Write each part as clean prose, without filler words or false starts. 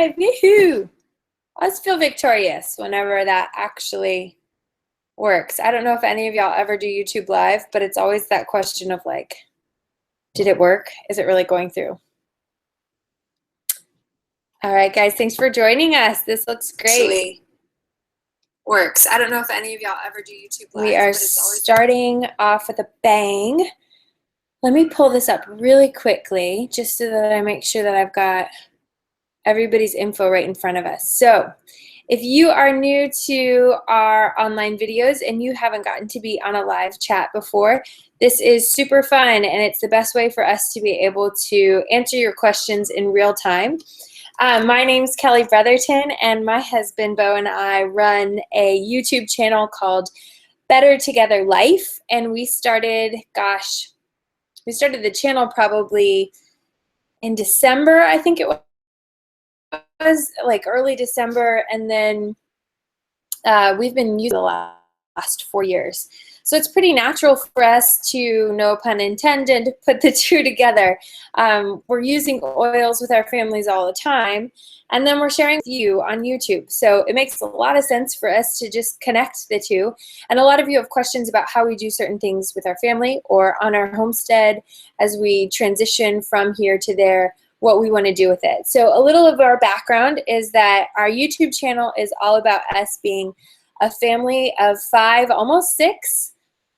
live. Woohoo! I always feel victorious whenever that actually works. I don't know if any of y'all ever do YouTube Live, but it's always that question of like, did it work? Is it really going through? All right, guys, thanks for joining us. This looks great. Actually works. I don't know if any of y'all ever do YouTube Live. We are starting off with a bang. Let me pull this up really quickly just so that I make sure that I've got everybody's info right in front of us. So if you are new to our online videos and you haven't gotten to be on a live chat before, this is super fun and it's the best way for us to be able to answer your questions in real time. My name's Kelly Brotherton and my husband Bo and I run a YouTube channel called Better Together Life, and we started the channel probably in December, I think it was like early December, and then we've been using the last 4 years. So it's pretty natural for us to, no pun intended, put the two together. We're using oils with our families all the time, and then we're sharing with you on YouTube. So it makes a lot of sense for us to just connect the two. And a lot of you have questions about how we do certain things with our family or on our homestead as we transition from here to there, what we want to do with it. So a little of our background is that our YouTube channel is all about us being a family of 5, almost 6,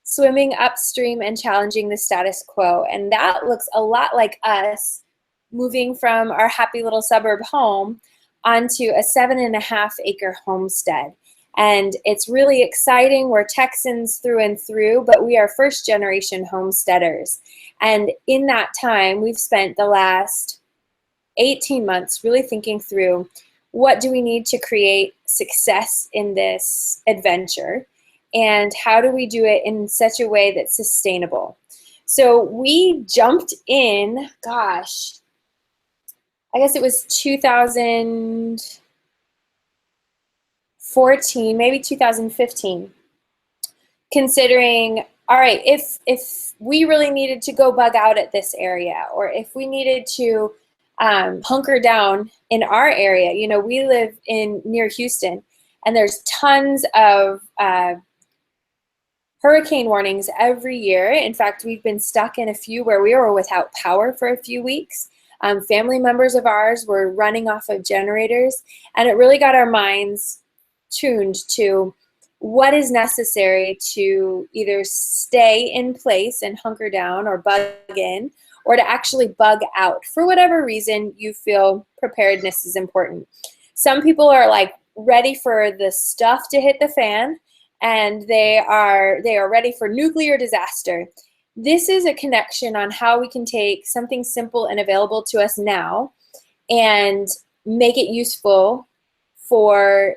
swimming upstream and challenging the status quo. And that looks a lot like us moving from our happy little suburb home onto a 7.5-acre homestead. And it's really exciting. We're Texans through and through, but we are first-generation homesteaders. And in that time, we've spent the last 18 months really thinking through, what do we need to create success in this adventure, and how do we do it in such a way that's sustainable? So we jumped in, gosh, I guess it was 2014, maybe 2015, considering, all right, if we really needed to go bug out at this area, or if we needed to hunker down in our area. You know, we live near Houston, and there's tons of hurricane warnings every year. In fact, we've been stuck in a few where we were without power for a few weeks. Family members of ours were running off of generators, and it really got our minds tuned to what is necessary to either stay in place and hunker down or bug in, or to actually bug out for whatever reason you feel preparedness is important. Some people are like ready for the stuff to hit the fan, and they are ready for nuclear disaster. This is a connection on how we can take something simple and available to us now and make it useful for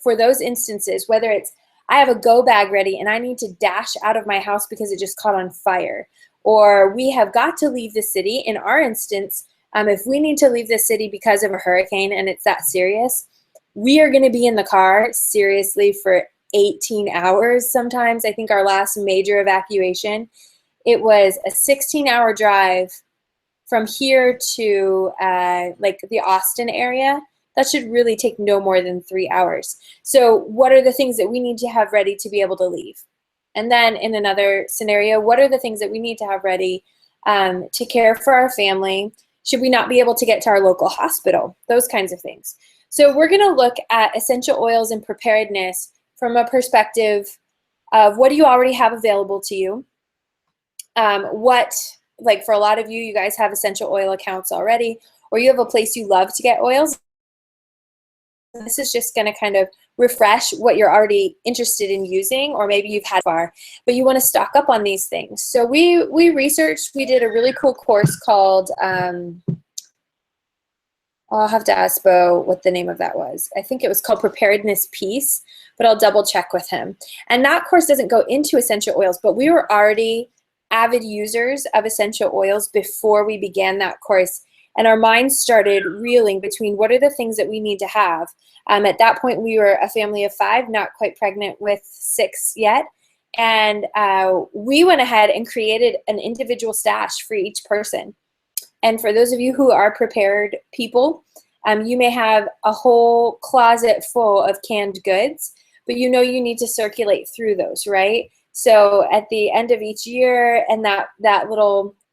those instances, whether it's I have a go bag ready and I need to dash out of my house because it just caught on fire, or we have got to leave the city. In our instance, if we need to leave the city because of a hurricane and it's that serious, we are going to be in the car seriously for 18 hours sometimes. I think our last major evacuation, it was a 16-hour drive from here to like the Austin area. That should really take no more than 3 hours. So what are the things that we need to have ready to be able to leave? And then in another scenario, what are the things that we need to have ready to care for our family? Should we not be able to get to our local hospital? Those kinds of things. So we're going to look at essential oils and preparedness from a perspective of what do you already have available to you? Like for a lot of you, you guys have essential oil accounts already, or you have a place you love to get oils. This is just going to kind of refresh what you're already interested in using, or maybe you've had far, but you want to stock up on these things. So we researched, we did a really cool course called, I'll have to ask Bo what the name of that was. I think it was called Preparedness Piece, but I'll double check with him. And that course doesn't go into essential oils, but we were already avid users of essential oils before we began that course. And our minds started reeling between what are the things that we need to have. At that point, we were a family of 5, not quite pregnant with 6 yet. And we went ahead and created an individual stash for each person. And for those of you who are prepared people, You may have a whole closet full of canned goods, but you know you need to circulate through those, right? So at the end of each year, and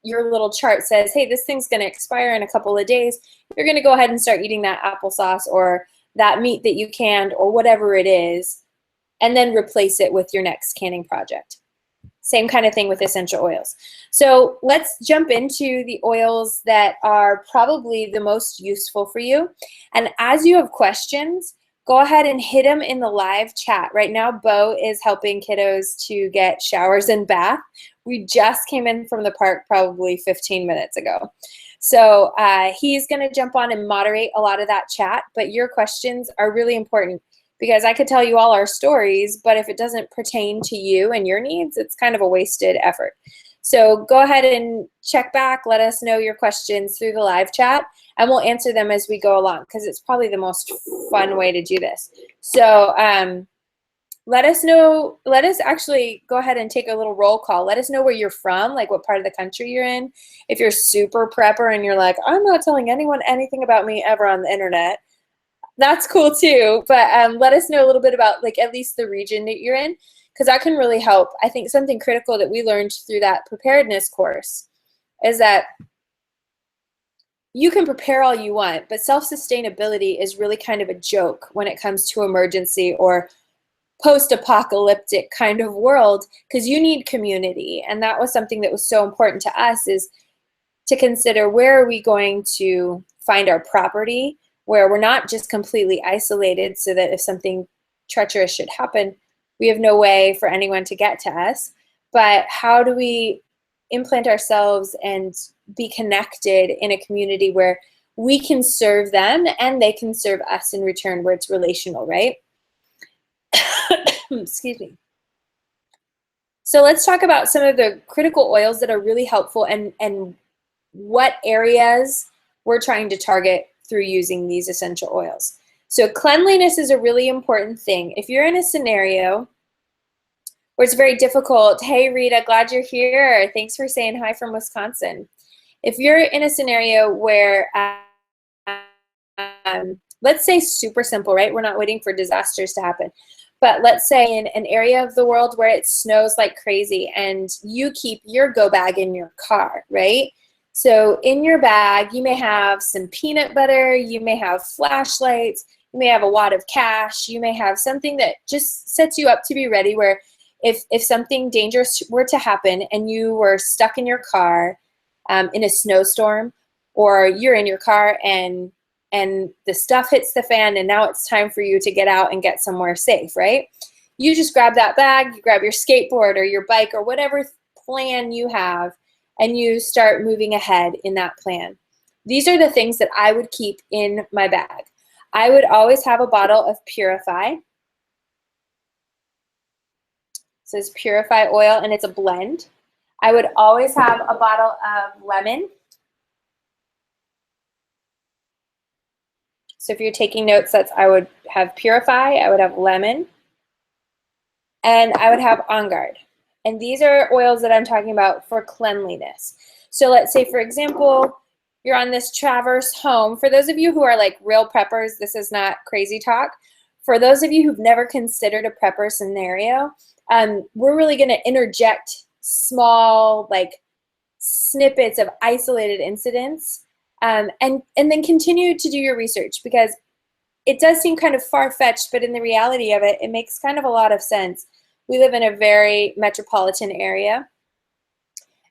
your little chart says, hey, this thing's going to expire in a couple of days, you're going to go ahead and start eating that applesauce or that meat that you canned or whatever it is, and then replace it with your next canning project. Same kind of thing with essential oils. So let's jump into the oils that are probably the most useful for you. And as you have questions, go ahead and hit them in the live chat. Right now, Bo is helping kiddos to get showers and bath. We just came in from the park probably 15 minutes ago. So he's going to jump on and moderate a lot of that chat, but your questions are really important because I could tell you all our stories, but if it doesn't pertain to you and your needs, it's kind of a wasted effort. So go ahead and check back. Let us know your questions through the live chat, and we'll answer them as we go along because it's probably the most fun way to do this. So let us know. Let us actually go ahead and take a little roll call. Let us know where you're from, like what part of the country you're in. If you're super prepper and you're like, I'm not telling anyone anything about me ever on the internet, that's cool too. But let us know a little bit about like at least the region that you're in, because that can really help. I think something critical that we learned through that preparedness course is that you can prepare all you want, but self-sustainability is really kind of a joke when it comes to emergency or post-apocalyptic kind of world, because you need community. And that was something that was so important to us, is to consider where are we going to find our property, where we're not just completely isolated so that if something treacherous should happen, we have no way for anyone to get to us, but how do we implant ourselves and be connected in a community where we can serve them and they can serve us in return, where it's relational, right? Excuse me. So let's talk about some of the critical oils that are really helpful and what areas we're trying to target through using these essential oils. So cleanliness is a really important thing. If you're in a scenario where it's very difficult, hey Rita, glad you're here. Thanks for saying hi from Wisconsin. If you're in a scenario where, let's say super simple, right? We're not waiting for disasters to happen. But let's say in an area of the world where it snows like crazy and you keep your go bag in your car, right? So in your bag, you may have some peanut butter, you may have flashlights, you may have a wad of cash, you may have something that just sets you up to be ready, where if something dangerous were to happen and you were stuck in your car in a snowstorm, or you're in your car and the stuff hits the fan and now it's time for you to get out and get somewhere safe, right? You just grab that bag, you grab your skateboard or your bike or whatever plan you have, and you start moving ahead in that plan. These are the things that I would keep in my bag. I would always have a bottle of Purify. It says Purify oil and it's a blend. I would always have a bottle of lemon. So if you're taking notes, I would have Purify, I would have lemon, and I would have On Guard. And these are oils that I'm talking about for cleanliness. So let's say, for example, you're on this traverse home. For those of you who are like real preppers, this is not crazy talk. For those of you who've never considered a prepper scenario, we're really going to interject small like snippets of isolated incidents, and then continue to do your research, because it does seem kind of far-fetched, but in the reality of it, it makes kind of a lot of sense. We live in a very metropolitan area,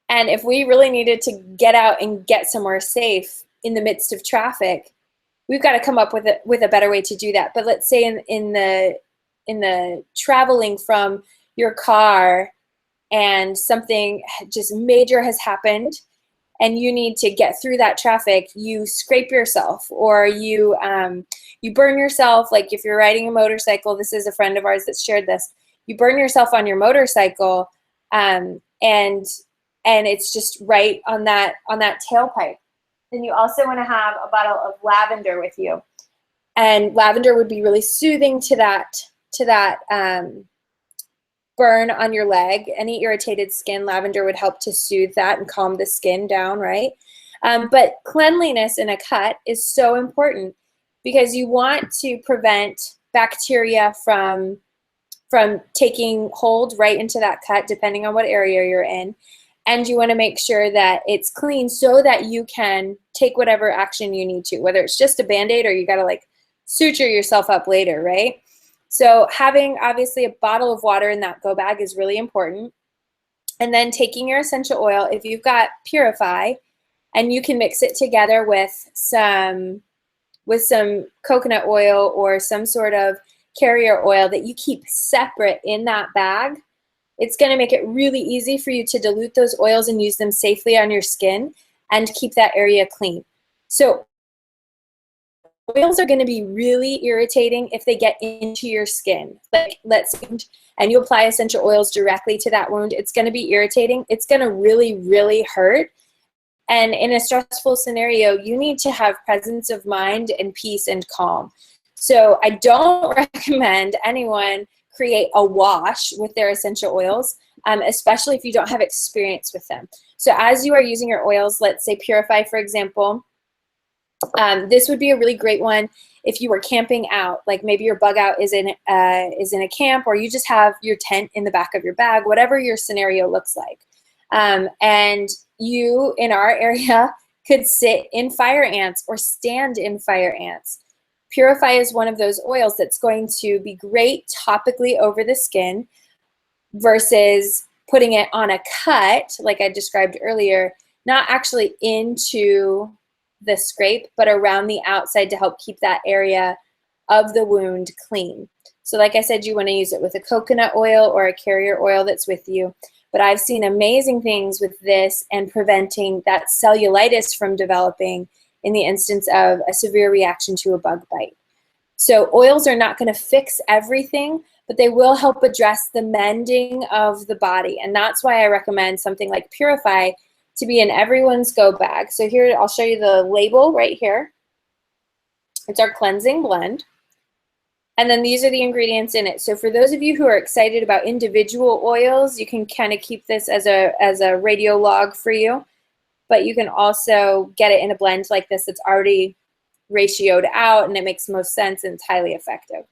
and if we really needed to get out and get somewhere safe in the midst of traffic, we've got to come up with a better way to do that. But let's say in the traveling from your car and something just major has happened and you need to get through that traffic, you scrape yourself or you burn yourself. Like if you're riding a motorcycle, this is a friend of ours that shared this, you burn yourself on your motorcycle, and it's just right on that tailpipe. Then you also want to have a bottle of lavender with you, and lavender would be really soothing to that burn on your leg. Any irritated skin, lavender would help to soothe that and calm the skin down, right? But cleanliness in a cut is so important. because you want to prevent bacteria from taking hold right into that cut, depending on what area you're in. And you want to make sure that it's clean so that you can take whatever action you need to, whether it's just a Band-Aid or you got to like suture yourself up later, right? So having obviously a bottle of water in that go bag is really important. And then taking your essential oil, if you've got Purify, and you can mix it together with some coconut oil or some sort of carrier oil that you keep separate in that bag, it's going to make it really easy for you to dilute those oils and use them safely on your skin and keep that area clean. So oils are going to be really irritating if they get into your skin. Like, and you apply essential oils directly to that wound, it's going to be irritating. It's going to really, really hurt. And in a stressful scenario, you need to have presence of mind and peace and calm. So I don't recommend anyone create a wash with their essential oils, especially if you don't have experience with them. So as you are using your oils, let's say Purify, for example, this would be a really great one if you were camping out, like maybe your bug out is in a camp, or you just have your tent in the back of your bag, whatever your scenario looks like. And you, in our area, could sit in fire ants or stand in fire ants. Purify is one of those oils that's going to be great topically over the skin versus putting it on a cut, like I described earlier, not actually into the scrape, but around the outside to help keep that area of the wound clean. So like I said, you want to use it with a coconut oil or a carrier oil that's with you. But I've seen amazing things with this and preventing that cellulitis from developing in the instance of a severe reaction to a bug bite. So oils are not going to fix everything, but they will help address the mending of the body. And that's why I recommend something like Purify to be in everyone's go bag. So here, I'll show you the label right here. It's our cleansing blend. And then these are the ingredients in it. So for those of you who are excited about individual oils, you can kind of keep this as a radio log for you. But you can also get it in a blend like this that's already ratioed out, and it makes most sense and it's highly effective.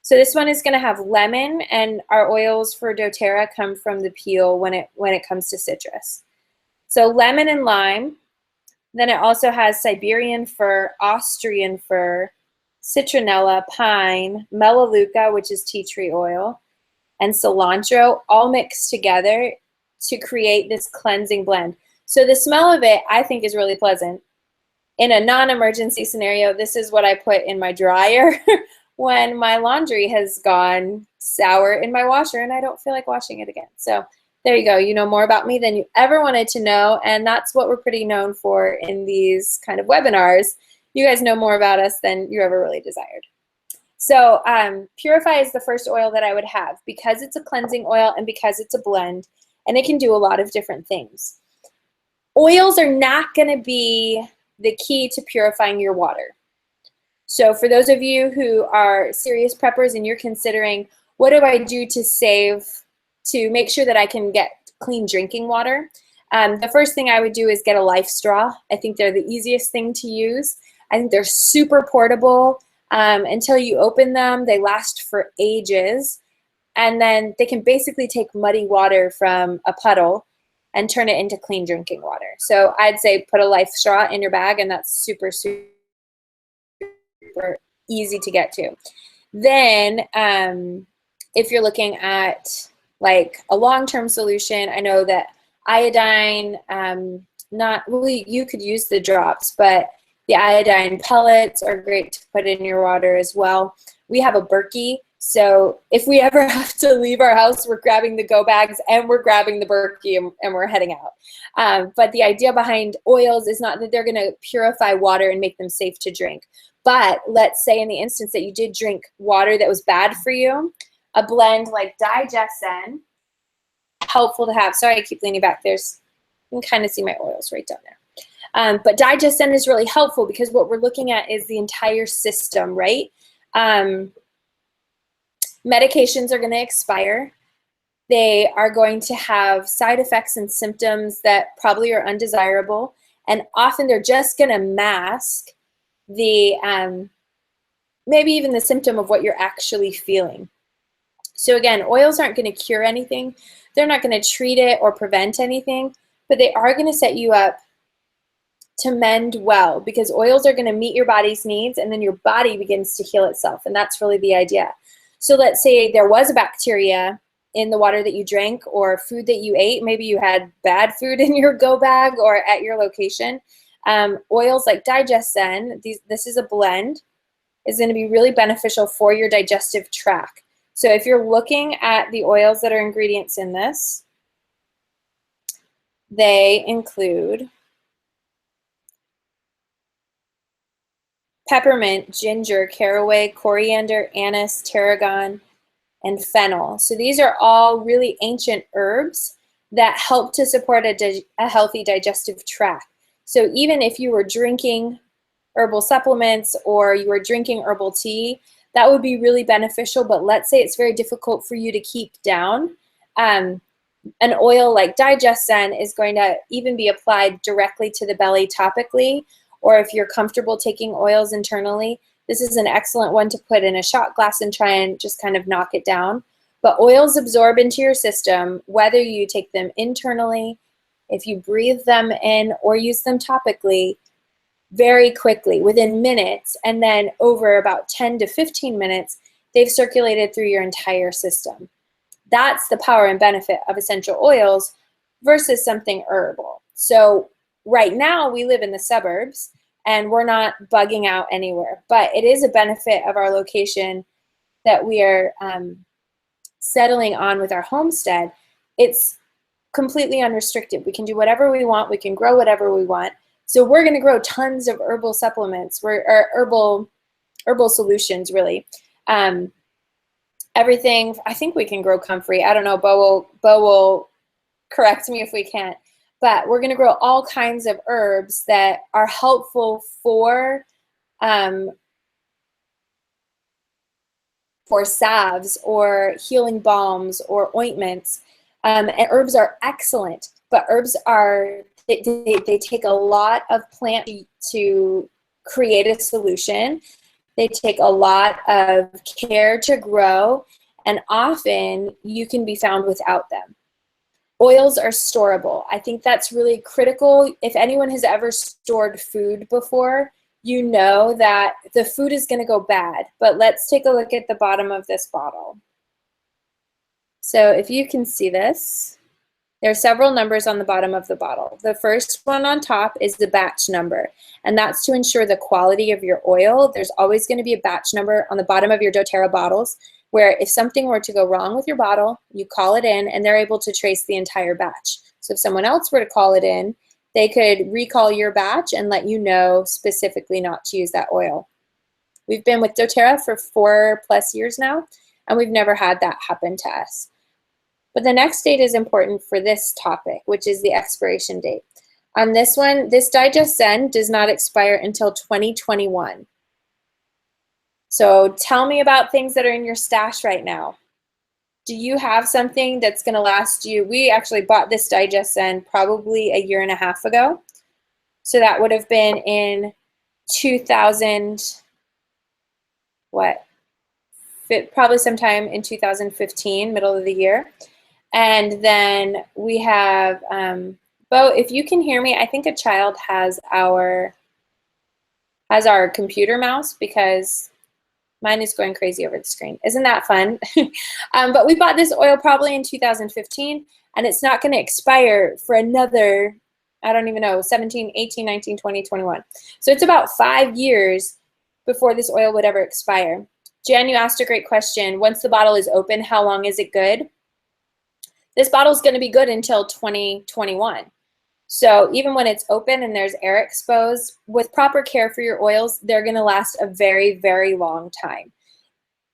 So this one is going to have lemon, and our oils for doTERRA come from the peel when it comes to citrus. So lemon and lime. Then it also has Siberian fir, Austrian fir, citronella, pine, melaleuca, which is tea tree oil, and cilantro, all mixed together to create this cleansing blend. So the smell of it, I think, is really pleasant. In a non-emergency scenario, this is what I put in my dryer when my laundry has gone sour in my washer and I don't feel like washing it again. So there you go. You know more about me than you ever wanted to know, and that's what we're pretty known for in these kind of webinars. You guys know more about us than you ever really desired. So Purify is the first oil that I would have because it's a cleansing oil and because it's a blend, and it can do a lot of different things. Oils are not going to be the key to purifying your water. So for those of you who are serious preppers and you're considering, what do I do to make sure that I can get clean drinking water? The first thing I would do is get a life straw. I think they're the easiest thing to use. I think they're super portable. Until you open them, they last for ages. And then they can basically take muddy water from a puddle and turn it into clean drinking water. So I'd say put a life straw in your bag, and that's super, super easy to get to. Then if you're looking at like a long-term solution, I know that iodine, you could use the drops, but the iodine pellets are great to put in your water as well. We have a Berkey, so if we ever have to leave our house, we're grabbing the go bags and we're grabbing the Berkey and we're heading out. But the idea behind oils is not that they're going to purify water and make them safe to drink. But let's say in the instance that you did drink water that was bad for you, a blend like Digestive, helpful to have. Sorry, I keep leaning back. You can kind of see my oils right down there. But Digestive is really helpful because what we're looking at is the entire system, right? Medications are going to expire. They are going to have side effects and symptoms that probably are undesirable, and often they're just going to mask the maybe even the symptom of what you're actually feeling. So again, oils aren't going to cure anything. They're not going to treat it or prevent anything, but they are going to set you up to mend well, because oils are going to meet your body's needs, and then your body begins to heal itself. And that's really the idea. So let's say there was a bacteria in the water that you drank or food that you ate. Maybe you had bad food in your go bag or at your location. Oils like Digestive, this is a blend, is going to be really beneficial for your digestive tract. So if you're looking at the oils that are ingredients in this, they include peppermint, ginger, caraway, coriander, anise, tarragon, and fennel. So these are all really ancient herbs that help to support a healthy digestive tract. So even if you were drinking herbal supplements or you were drinking herbal tea, that would be really beneficial. But let's say it's very difficult for you to keep down. An oil like Digestive is going to even be applied directly to the belly topically, or if you're comfortable taking oils internally, this is an excellent one to put in a shot glass and try and just kind of knock it down. But oils absorb into your system, whether you take them internally, if you breathe them in, or use them topically, very quickly, within minutes, and then over about 10 to 15 minutes, they've circulated through your entire system. That's the power and benefit of essential oils versus something herbal. So right now we live in the suburbs and we're not bugging out anywhere, but it is a benefit of our location that we are settling on with our homestead. It's completely unrestricted. We can do whatever we want. We can grow whatever we want. So we're going to grow tons of herbal supplements, or herbal solutions, really. Everything. I think we can grow comfrey. I don't know. Bo will correct me if we can't. But we're going to grow all kinds of herbs that are helpful for salves or healing balms or ointments. And herbs are excellent, but herbs are, they take a lot of plant to create a solution. They take a lot of care to grow, and often you can be found without them. Oils are storable. I think that's really critical. If anyone has ever stored food before, you know that the food is going to go bad. But let's take a look at the bottom of this bottle. So if you can see this, there are several numbers on the bottom of the bottle. The first one on top is the batch number, and that's to ensure the quality of your oil. There's always going to be a batch number on the bottom of your doTERRA bottles, where if something were to go wrong with your bottle, you call it in and they're able to trace the entire batch. So if someone else were to call it in, they could recall your batch and let you know specifically not to use that oil. We've been with doTERRA for 4+ years now, and we've never had that happen to us. But the next date is important for this topic, which is the expiration date. On this one, this Digestive does not expire until 2021. So tell me about things that are in your stash right now. Do you have something that's going to last you? We actually bought this Digestive probably a year and a half ago. So that would have been in 2000, probably sometime in 2015, middle of the year. And then we have, Bo, if you can hear me, I think a child has our computer mouse, because mine is going crazy over the screen. Isn't that fun? But we bought this oil probably in 2015, and it's not going to expire for another, I don't even know, 17, 18, 19, 20, 21. So it's about 5 years before this oil would ever expire. Jan, you asked a great question. Once the bottle is open, how long is it good? This bottle is going to be good until 2021. So even when it's open and there's air exposed, with proper care for your oils, they're going to last a very, very long time.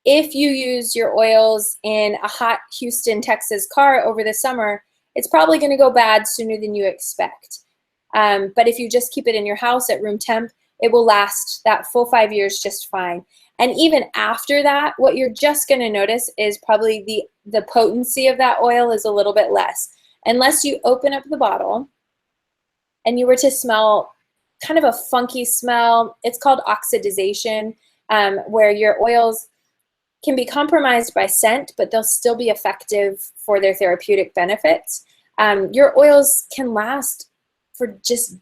If you use your oils in a hot Houston, Texas car over the summer, it's probably going to go bad sooner than you expect. But if you just keep it in your house at room temp, it will last that full 5 years just fine. And even after that, what you're just going to notice is probably the potency of that oil is a little bit less. Unless you open up the bottle and you were to smell kind of a funky smell, it's called oxidization. where your oils can be compromised by scent, but they'll still be effective for their therapeutic benefits. Your oils can last for just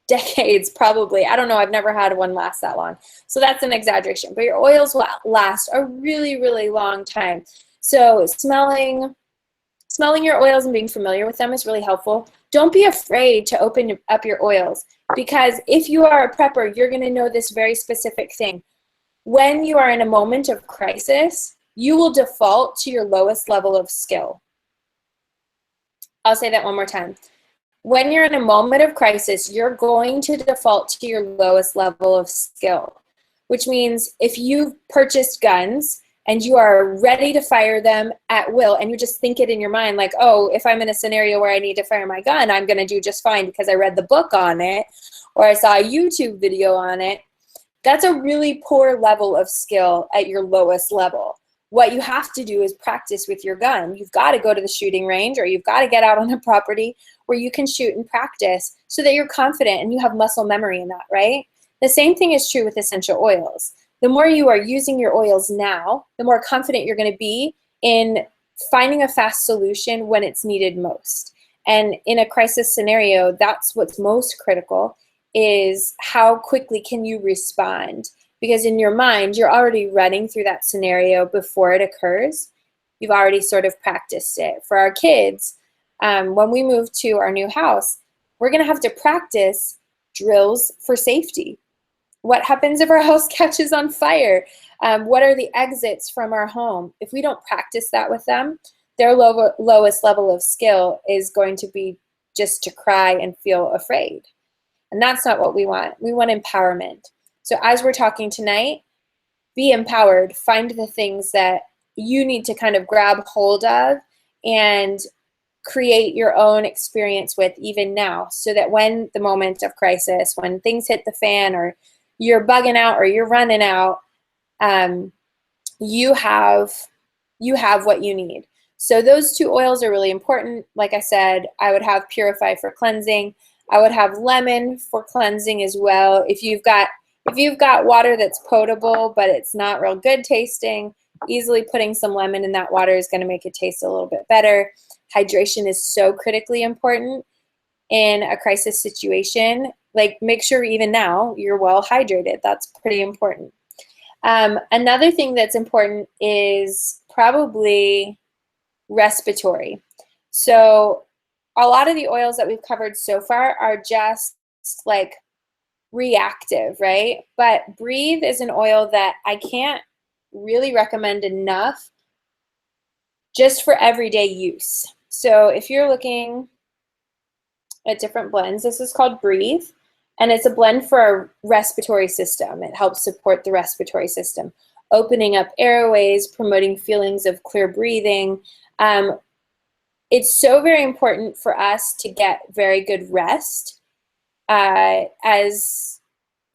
decades, probably. I don't know, I've never had one last that long. So that's an exaggeration, but your oils will last a really, really long time. So smelling your oils and being familiar with them is really helpful. Don't be afraid to open up your oils, because if you are a prepper, you're going to know this very specific thing. When you are in a moment of crisis, you will default to your lowest level of skill. I'll say that one more time. When you're in a moment of crisis, you're going to default to your lowest level of skill, which means if you've purchased guns and you are ready to fire them at will, and you just think it in your mind like, oh, if I'm in a scenario where I need to fire my gun, I'm going to do just fine because I read the book on it or I saw a YouTube video on it. That's a really poor level of skill at your lowest level. What you have to do is practice with your gun. You've got to go to the shooting range, or you've got to get out on a property where you can shoot and practice so that you're confident and you have muscle memory in that, right? The same thing is true with essential oils. The more you are using your oils now, the more confident you're going to be in finding a fast solution when it's needed most. And in a crisis scenario, that's what's most critical, is how quickly can you respond? Because in your mind, you're already running through that scenario before it occurs. You've already sort of practiced it. For our kids, when we move to our new house, we're going to have to practice drills for safety. What happens if our house catches on fire? What are the exits from our home? If we don't practice that with them, their lowest level of skill is going to be just to cry and feel afraid. And that's not what we want. We want empowerment. So as we're talking tonight, be empowered. Find the things that you need to kind of grab hold of and create your own experience with even now, so that when the moment of crisis, when things hit the fan, or you're bugging out or you're running out, you have what you need. So those two oils are really important. Like I said, I would have Purify for cleansing. I would have lemon for cleansing as well. If you've got water that's potable but it's not real good tasting, easily putting some lemon in that water is going to make it taste a little bit better. Hydration is so critically important in a crisis situation. Like, make sure even now you're well hydrated. That's pretty important. Another thing that's important is probably respiratory. So a lot of the oils that we've covered so far are just like reactive, right? But Breathe is an oil that I can't really recommend enough just for everyday use. So if you're looking at different blends, this is called Breathe, and it's a blend for our respiratory system. It helps support the respiratory system, opening up airways, promoting feelings of clear breathing. It's so very important for us to get very good rest as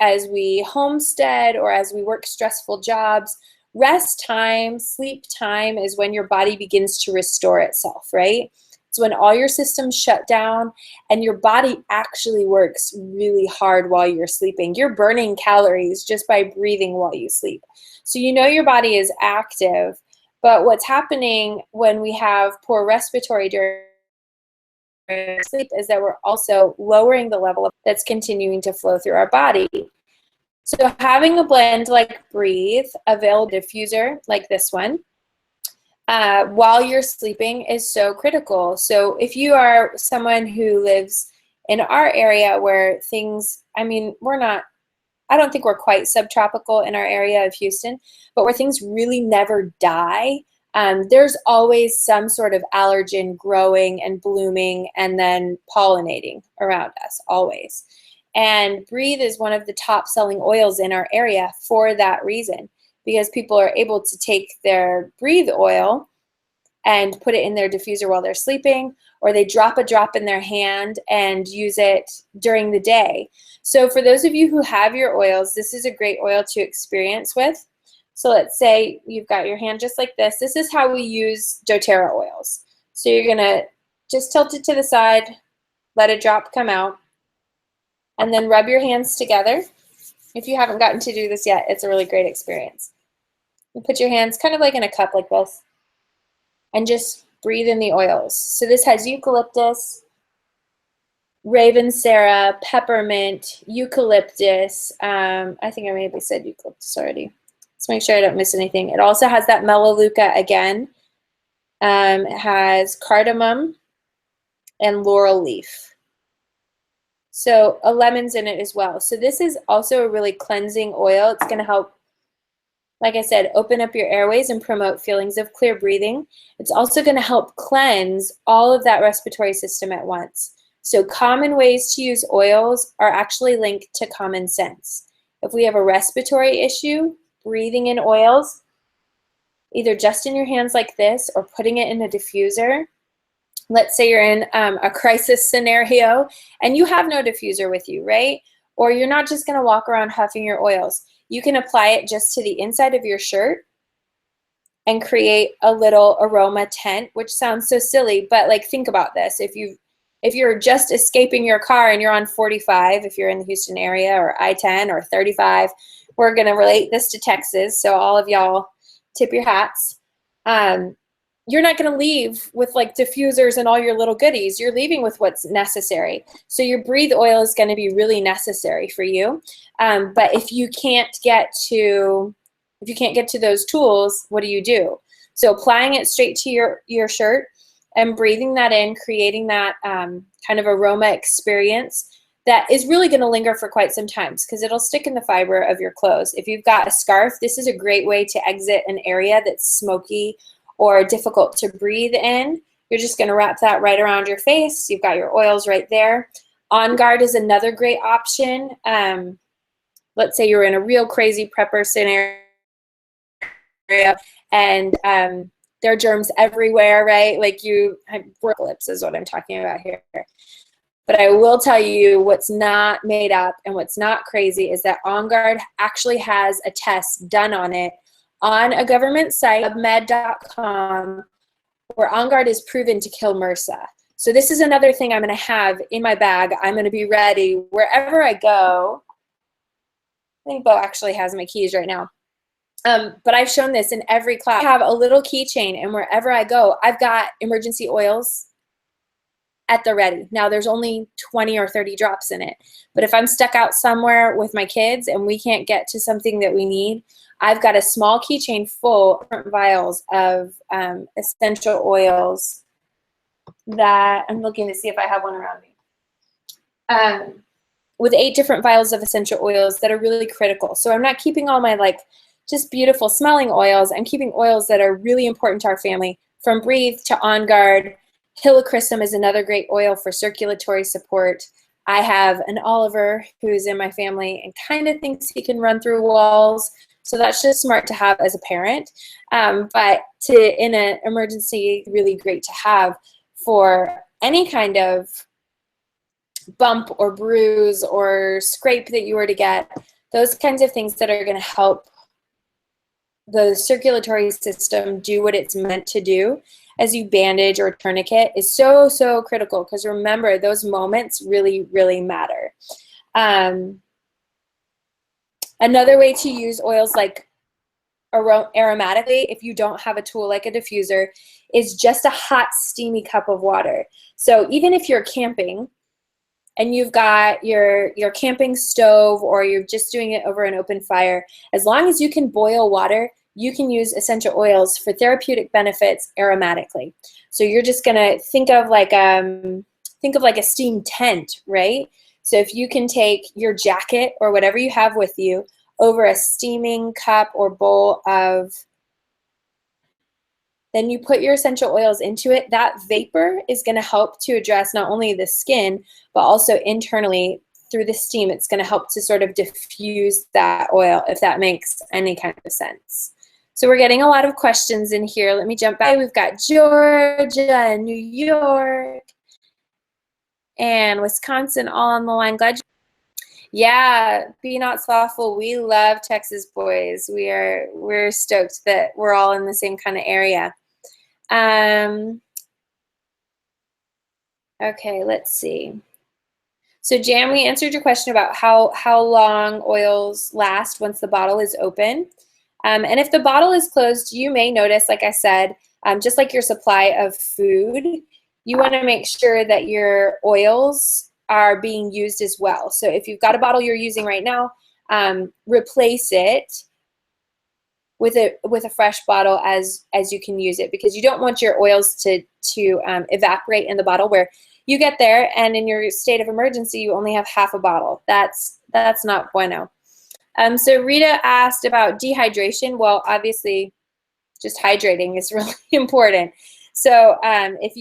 we homestead or as we work stressful jobs. Rest time, sleep time is when your body begins to restore itself, right? It's when all your systems shut down and your body actually works really hard while you're sleeping. You're burning calories just by breathing while you sleep. So you know your body is active, but what's happening when we have poor respiratory during sleep is that we're also lowering the level that's continuing to flow through our body. So having a blend like Breathe, available diffuser like this one, while you're sleeping is so critical. So if you are someone who lives in our area where things, I don't think we're quite subtropical in our area of Houston, but where things really never die, there's always some sort of allergen growing and blooming and then pollinating around us, always. And Breathe is one of the top selling oils in our area for that reason, because people are able to take their Breathe oil and put it in their diffuser while they're sleeping, or they drop a drop in their hand and use it during the day. So for those of you who have your oils, this is a great oil to experience with. So let's say you've got your hand just like this. This is how we use doTERRA oils. So you're gonna just tilt it to the side, let a drop come out, and then rub your hands together. If you haven't gotten to do this yet, it's a really great experience. You put your hands kind of like in a cup like this and just breathe in the oils. So this has eucalyptus, Ravensara, peppermint, eucalyptus. I think I maybe said eucalyptus already. Let's make sure I don't miss anything. It also has that melaleuca again. It has cardamom and laurel leaf. So a lemon's in it as well. So this is also a really cleansing oil. It's going to help, like I said, open up your airways and promote feelings of clear breathing. It's also going to help cleanse all of that respiratory system at once. So common ways to use oils are actually linked to common sense. If we have a respiratory issue, breathing in oils, either just in your hands like this or putting it in a diffuser. Let's say you're in a crisis scenario and you have no diffuser with you, right? Or you're not just going to walk around huffing your oils. You can apply it just to the inside of your shirt and create a little aroma tent, which sounds so silly, but like think about this. If you're just escaping your car and you're on 45, if you're in the Houston area, or I-10 or 35, we're going to relate this to Texas, so all of y'all tip your hats. You're not going to leave with like diffusers and all your little goodies. You're leaving with what's necessary. So your breathe oil is going to be really necessary for you. But if you can't get to those tools, what do? So applying it straight to your shirt and breathing that in, creating that kind of aroma experience that is really going to linger for quite some time because it'll stick in the fiber of your clothes. If you've got a scarf, this is a great way to exit an area that's smoky or difficult to breathe in. You're just going to wrap that right around your face. You've got your oils right there. On Guard is another great option. Let's say you're in a real crazy prepper scenario and there are germs everywhere, right? Like you have lips is what I'm talking about here. But I will tell you what's not made up and what's not crazy is that On Guard actually has a test done on it on a government site, PubMed.com, where On Guard is proven to kill MRSA. So this is another thing I'm going to have in my bag. I'm going to be ready wherever I go. I think Bo actually has my keys right now. But I've shown this in every class. I have a little keychain, and wherever I go, I've got emergency oils at the ready. Now, there's only 20 or 30 drops in it. But if I'm stuck out somewhere with my kids and we can't get to something that we need, I've got a small keychain full of different vials of essential oils that I'm looking to see if I have one around me. With 8 different vials of essential oils that are really critical. So I'm not keeping all my like just beautiful smelling oils. I'm keeping oils that are really important to our family, from Breathe to On Guard. Helichrysum is another great oil for circulatory support. I have an Oliver who's in my family and kind of thinks he can run through walls. So that's just smart to have as a parent. But in an emergency, really great to have for any kind of bump or bruise or scrape that you were to get. Those kinds of things that are going to help the circulatory system do what it's meant to do as you bandage or tourniquet is so, so critical, because remember, those moments really, really matter. Another way to use oils like aromatically, if you don't have a tool like a diffuser, is just a hot, steamy cup of water. So even if you're camping and you've got your camping stove or you're just doing it over an open fire, as long as you can boil water, you can use essential oils for therapeutic benefits aromatically. So you're just gonna think of like a steam tent, right? So if you can take your jacket or whatever you have with you over a steaming cup or bowl of, then you put your essential oils into it, that vapor is gonna help to address not only the skin, but also internally through the steam. It's gonna help to sort of diffuse that oil, if that makes any kind of sense. So we're getting a lot of questions in here. Let me jump back. We've got Georgia, New York, and Wisconsin all on the line. Glad you. Yeah, Be Not Slothful. We love Texas boys. We're stoked that we're all in the same kind of area. Okay, let's see. So Jan, we answered your question about how long oils last once the bottle is open. And if the bottle is closed, you may notice, like I said, just like your supply of food, you want to make sure that your oils are being used as well. So if you've got a bottle you're using right now, replace it with a fresh bottle as you can use it, because you don't want your oils to evaporate in the bottle where you get there and in your state of emergency you only have half a bottle. That's not bueno. So Rita asked about dehydration. Well, obviously, just hydrating is really important. So if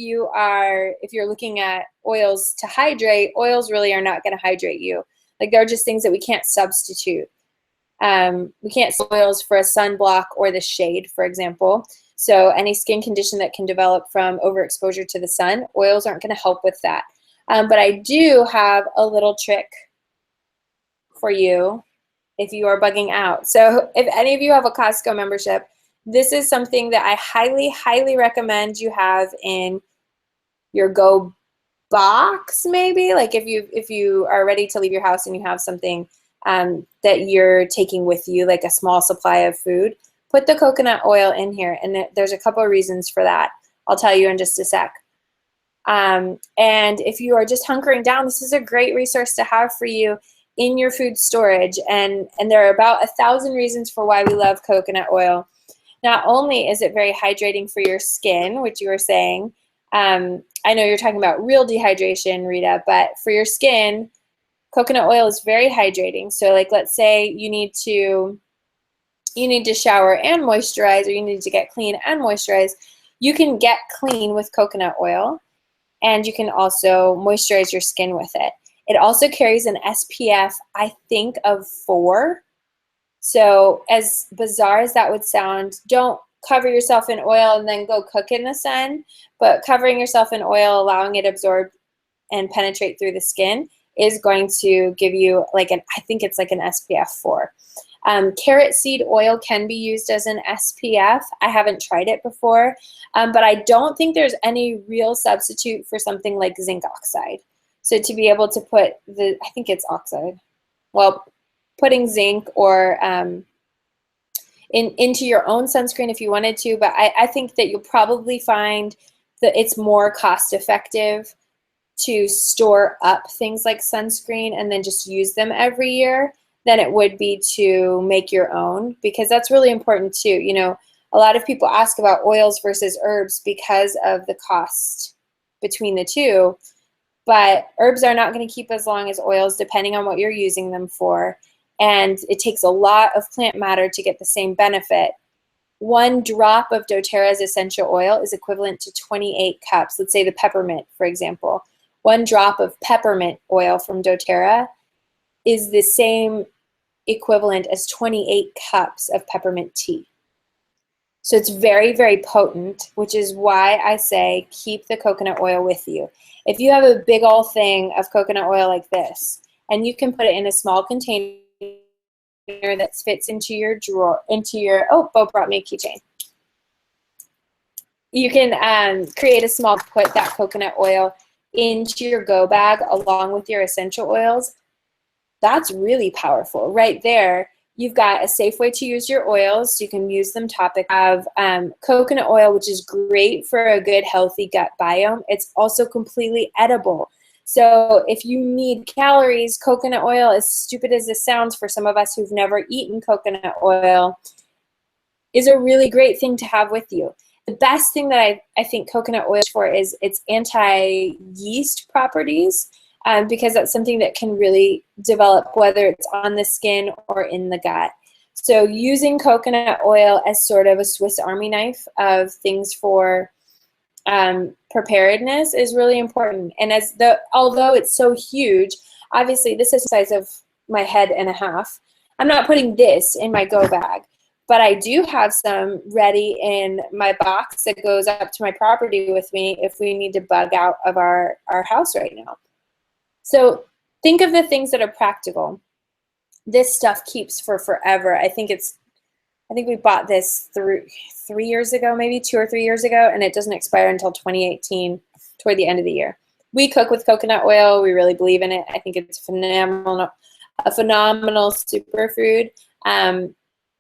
you're looking at oils to hydrate, oils really are not going to hydrate you. Like, they're just things that we can't substitute. We can't use oils for a sunblock or the shade, for example. So any skin condition that can develop from overexposure to the sun, oils aren't going to help with that. But I do have a little trick for you if you are bugging out. So if any of you have a Costco membership, this is something that I highly, highly recommend you have in your go box, maybe. Like if you are ready to leave your house and you have something that you're taking with you, like a small supply of food, put the coconut oil in here. And there's a couple of reasons for that. I'll tell you in just a sec. And if you are just hunkering down, this is a great resource to have for you in your food storage. And there are about 1,000 reasons for why we love coconut oil. Not only is it very hydrating for your skin, which you were saying, I know you're talking about real dehydration, Rita, but for your skin, coconut oil is very hydrating. So like, let's say you need to shower and moisturize, or you need to get clean and moisturize. You can get clean with coconut oil, and you can also moisturize your skin with it. It also carries an SPF, I think, of 4. So as bizarre as that would sound, don't cover yourself in oil and then go cook in the sun, but covering yourself in oil, allowing it to absorb and penetrate through the skin is going to give you I think it's like an SPF 4. Carrot seed oil can be used as an SPF. I haven't tried it before, but I don't think there's any real substitute for something like zinc oxide. So to be able to put I think it's oxide. Well, putting zinc or into your own sunscreen if you wanted to, but I think that you'll probably find that it's more cost effective to store up things like sunscreen and then just use them every year than it would be to make your own, because that's really important too. You know, a lot of people ask about oils versus herbs because of the cost between the two, but herbs are not going to keep as long as oils depending on what you're using them for, and it takes a lot of plant matter to get the same benefit. 1 drop of doTERRA's essential oil is equivalent to 28 cups. Let's say the peppermint, for example. 1 drop of peppermint oil from doTERRA is the same equivalent as 28 cups of peppermint tea. So it's very, very potent, which is why I say keep the coconut oil with you. If you have a big old thing of coconut oil like this, and you can put it in a small container that fits into your drawer, oh, Bo brought me a keychain. You can create a small, put that coconut oil into your go bag along with your essential oils. That's really powerful. Right there, you've got a safe way to use your oils. So you can use them topic. Have coconut oil, which is great for a good, healthy gut biome. It's also completely edible. So if you need calories, coconut oil, as stupid as this sounds for some of us who've never eaten coconut oil, is a really great thing to have with you. The best thing that I think coconut oil is for is its anti-yeast properties, because that's something that can really develop whether it's on the skin or in the gut. So using coconut oil as sort of a Swiss Army knife of things for preparedness is really important. And although it's so huge, obviously this is the size of my head and a half. I'm not putting this in my go bag, but I do have some ready in my box that goes up to my property with me if we need to bug out of our house right now. So think of the things that are practical. This stuff keeps for forever. I think we bought this 3 years ago, maybe 2 or 3 years ago, and it doesn't expire until 2018, toward the end of the year. We cook with coconut oil. We really believe in it. I think it's a phenomenal superfood.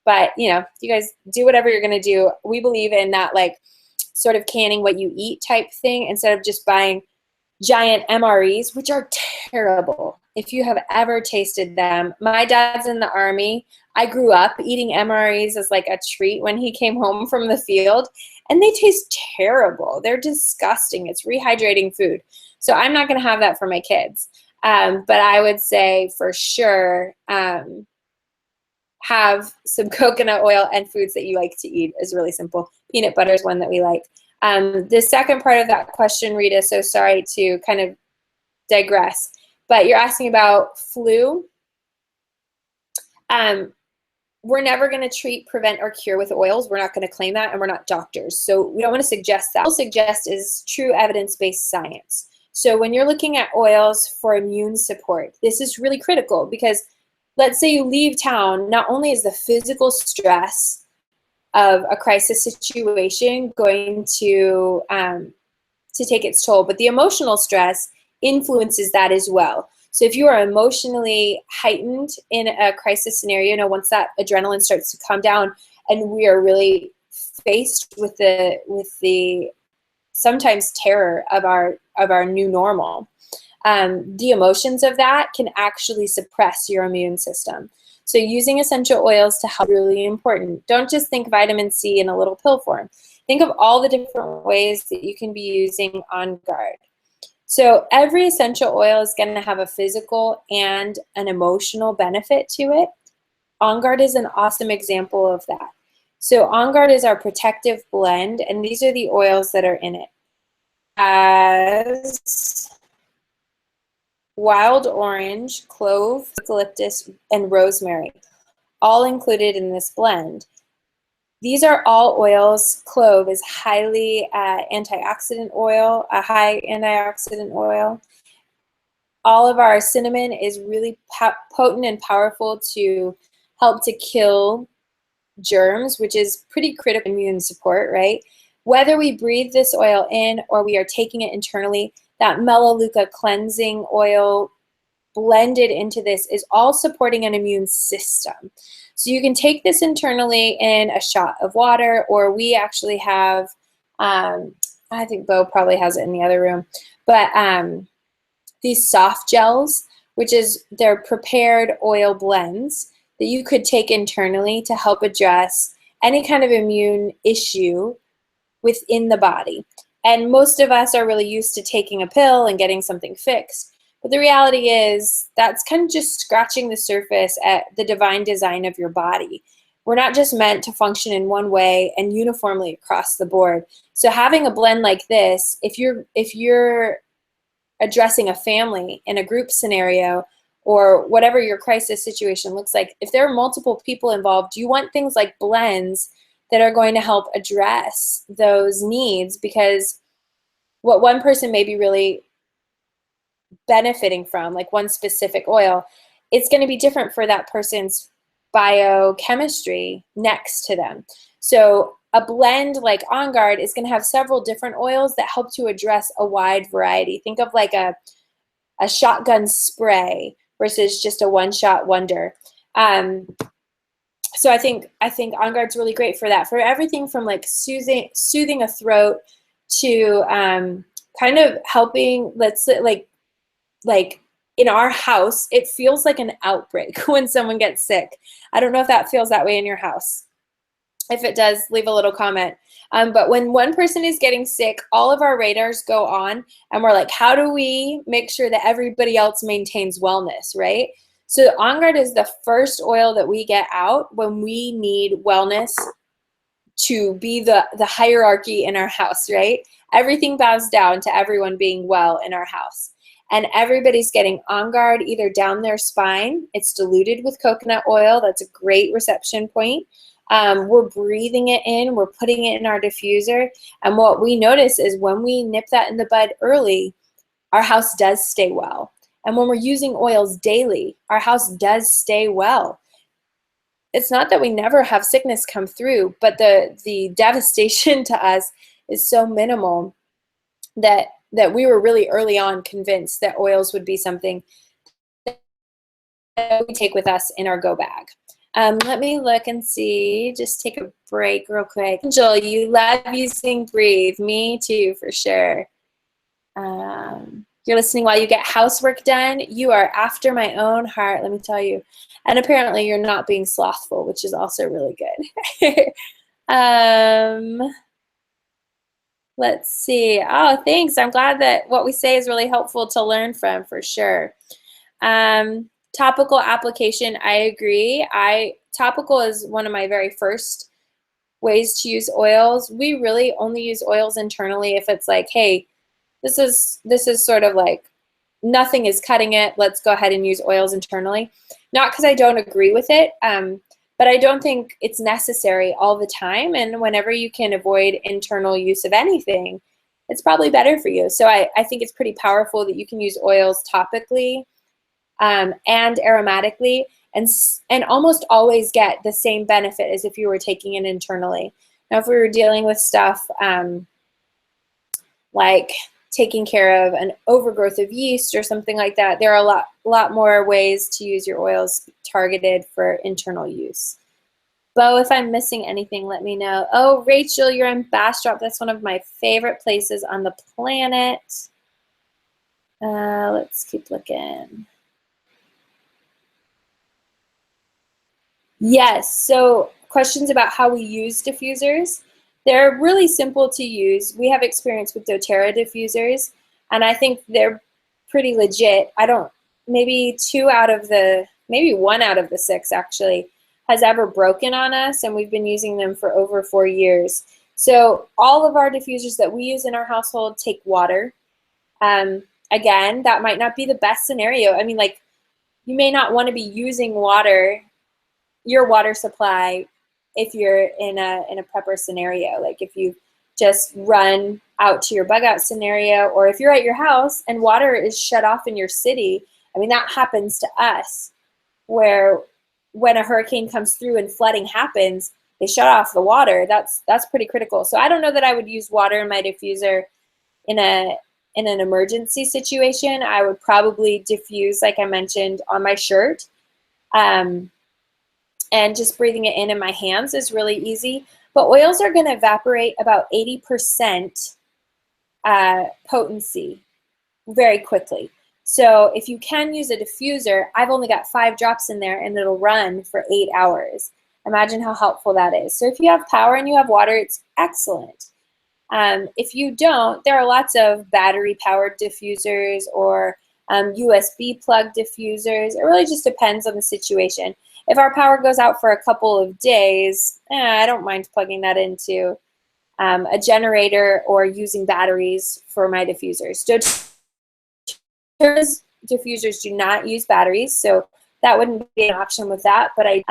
But you know, you guys do whatever you're gonna do. We believe in that, like, sort of canning what you eat type thing instead of just buying giant MREs, which are terrible. If you have ever tasted them, my dad's in the Army. I grew up eating MREs as like a treat when he came home from the field, and they taste terrible. They're disgusting. It's rehydrating food. So I'm not going to have that for my kids. But I would say for sure, have some coconut oil and foods that you like to eat is really simple. Peanut butter is one that we like. The second part of that question, Rita, so sorry to kind of digress, but you're asking about flu. We're never going to treat, prevent, or cure with oils. We're not going to claim that, and we're not doctors. So we don't want to suggest that. What we'll suggest is true evidence-based science. So when you're looking at oils for immune support, this is really critical because let's say you leave town, not only is the physical stress of a crisis situation going to take its toll, but the emotional stress influences that as well. So if you are emotionally heightened in a crisis scenario, you know, once that adrenaline starts to come down and we are really faced with the sometimes terror of our new normal, the emotions of that can actually suppress your immune system. So using essential oils to help is really important. Don't just think vitamin C in a little pill form. Think of all the different ways that you can be using On Guard. So every essential oil is going to have a physical and an emotional benefit to it. On Guard is an awesome example of that. So On Guard is our protective blend, and these are the oils that are in it. As wild orange, clove, eucalyptus, and rosemary, all included in this blend. These are all oils. Clove is highly antioxidant oil, a high antioxidant oil. All of our cinnamon is really potent and powerful to help to kill germs, which is pretty critical immune support, right? Whether we breathe this oil in or we are taking it internally, that Melaleuca cleansing oil blended into this is all supporting an immune system. So you can take this internally in a shot of water, or we actually have, I think Bo probably has it in the other room, but these soft gels, which is their prepared oil blends that you could take internally to help address any kind of immune issue within the body. And most of us are really used to taking a pill and getting something fixed. But the reality is that's kind of just scratching the surface at the divine design of your body. We're not just meant to function in one way and uniformly across the board. So having a blend like this, if you're addressing a family in a group scenario or whatever your crisis situation looks like, if there are multiple people involved, you want things like blends that are going to help address those needs, because what one person may be really benefiting from, like one specific oil, it's going to be different for that person's biochemistry next to them. So a blend like On Guard is going to have several different oils that help to address a wide variety. Think of like a shotgun spray versus just a one-shot wonder. So I think On Guard's really great for that, for everything from like soothing a throat to kind of helping, let's say, like in our house, it feels like an outbreak when someone gets sick. I don't know if that feels that way in your house. If it does, leave a little comment. But when one person is getting sick, all of our radars go on, and we're like, how do we make sure that everybody else maintains wellness, right? So On Guard is the first oil that we get out when we need wellness to be the hierarchy in our house, right? Everything bows down to everyone being well in our house. And everybody's getting On Guard either down their spine. It's diluted with coconut oil. That's a great reception point. We're breathing it in. We're putting it in our diffuser. And what we notice is when we nip that in the bud early, our house does stay well. And when we're using oils daily, our house does stay well. It's not that we never have sickness come through, but the devastation to us is so minimal that that we were really early on convinced that oils would be something that we take with us in our go bag. Let me look and see. Just take a break real quick. Angel, you love using Breathe. Me too, for sure. You're listening while you get housework done. You are after my own heart, let me tell you. And apparently you're not being slothful, which is also really good. Let's see. Oh, thanks. I'm glad that what we say is really helpful to learn from, for sure. Topical application, I agree. Topical is one of my very first ways to use oils. We really only use oils internally if it's like, hey, this is sort of like nothing is cutting it. Let's go ahead and use oils internally. Not because I don't agree with it, but I don't think it's necessary all the time. And whenever you can avoid internal use of anything, it's probably better for you. So I think it's pretty powerful that you can use oils topically and aromatically, and almost always get the same benefit as if you were taking it internally. Now, if we were dealing with stuff like taking care of an overgrowth of yeast or something like that, there are a lot more ways to use your oils targeted for internal use. Bo, if I'm missing anything, let me know. Oh, Rachel, you're in Bastrop. That's one of my favorite places on the planet. Let's keep looking. Yes, so questions about how we use diffusers. They're really simple to use. We have experience with doTERRA diffusers, and I think they're pretty legit. Maybe one out of the 6 actually has ever broken on us, and we've been using them for over 4 years. So all of our diffusers that we use in our household take water. Again, that might not be the best scenario. I mean, like, you may not want to be using your water supply if you're in a prepper scenario, like if you just run out to your bug out scenario, or if you're at your house and water is shut off in your city. I mean, that happens to us, where when a hurricane comes through and flooding happens, they shut off the water. That's pretty critical. So I don't know that I would use water in my diffuser in an emergency situation. I would probably diffuse, like I mentioned, on my shirt. And just breathing it in my hands is really easy. But oils are going to evaporate about 80% potency very quickly. So if you can use a diffuser, I've only got 5 drops in there and it'll run for 8 hours. Imagine how helpful that is. So if you have power and you have water, it's excellent. If you don't, there are lots of battery-powered diffusers or USB plug diffusers. It really just depends on the situation. If our power goes out for a couple of days, I don't mind plugging that into a generator or using batteries for my diffusers. doTERRA's diffusers do not use batteries, so that wouldn't be an option with that, but I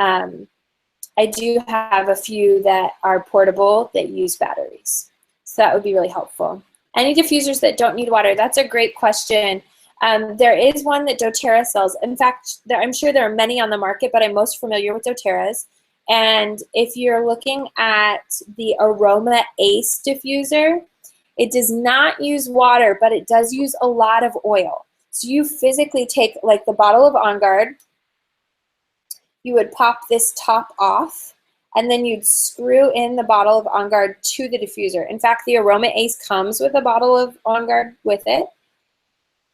do have a few that are portable that use batteries. So that would be really helpful. Any diffusers that don't need water? That's a great question. There is one that doTERRA sells. In fact, I'm sure there are many on the market, but I'm most familiar with doTERRA's. And if you're looking at the Aroma Ace diffuser, it does not use water, but it does use a lot of oil. So you physically take, like, the bottle of On Guard, you would pop this top off, and then you'd screw in the bottle of On Guard to the diffuser. In fact, the Aroma Ace comes with a bottle of On Guard with it.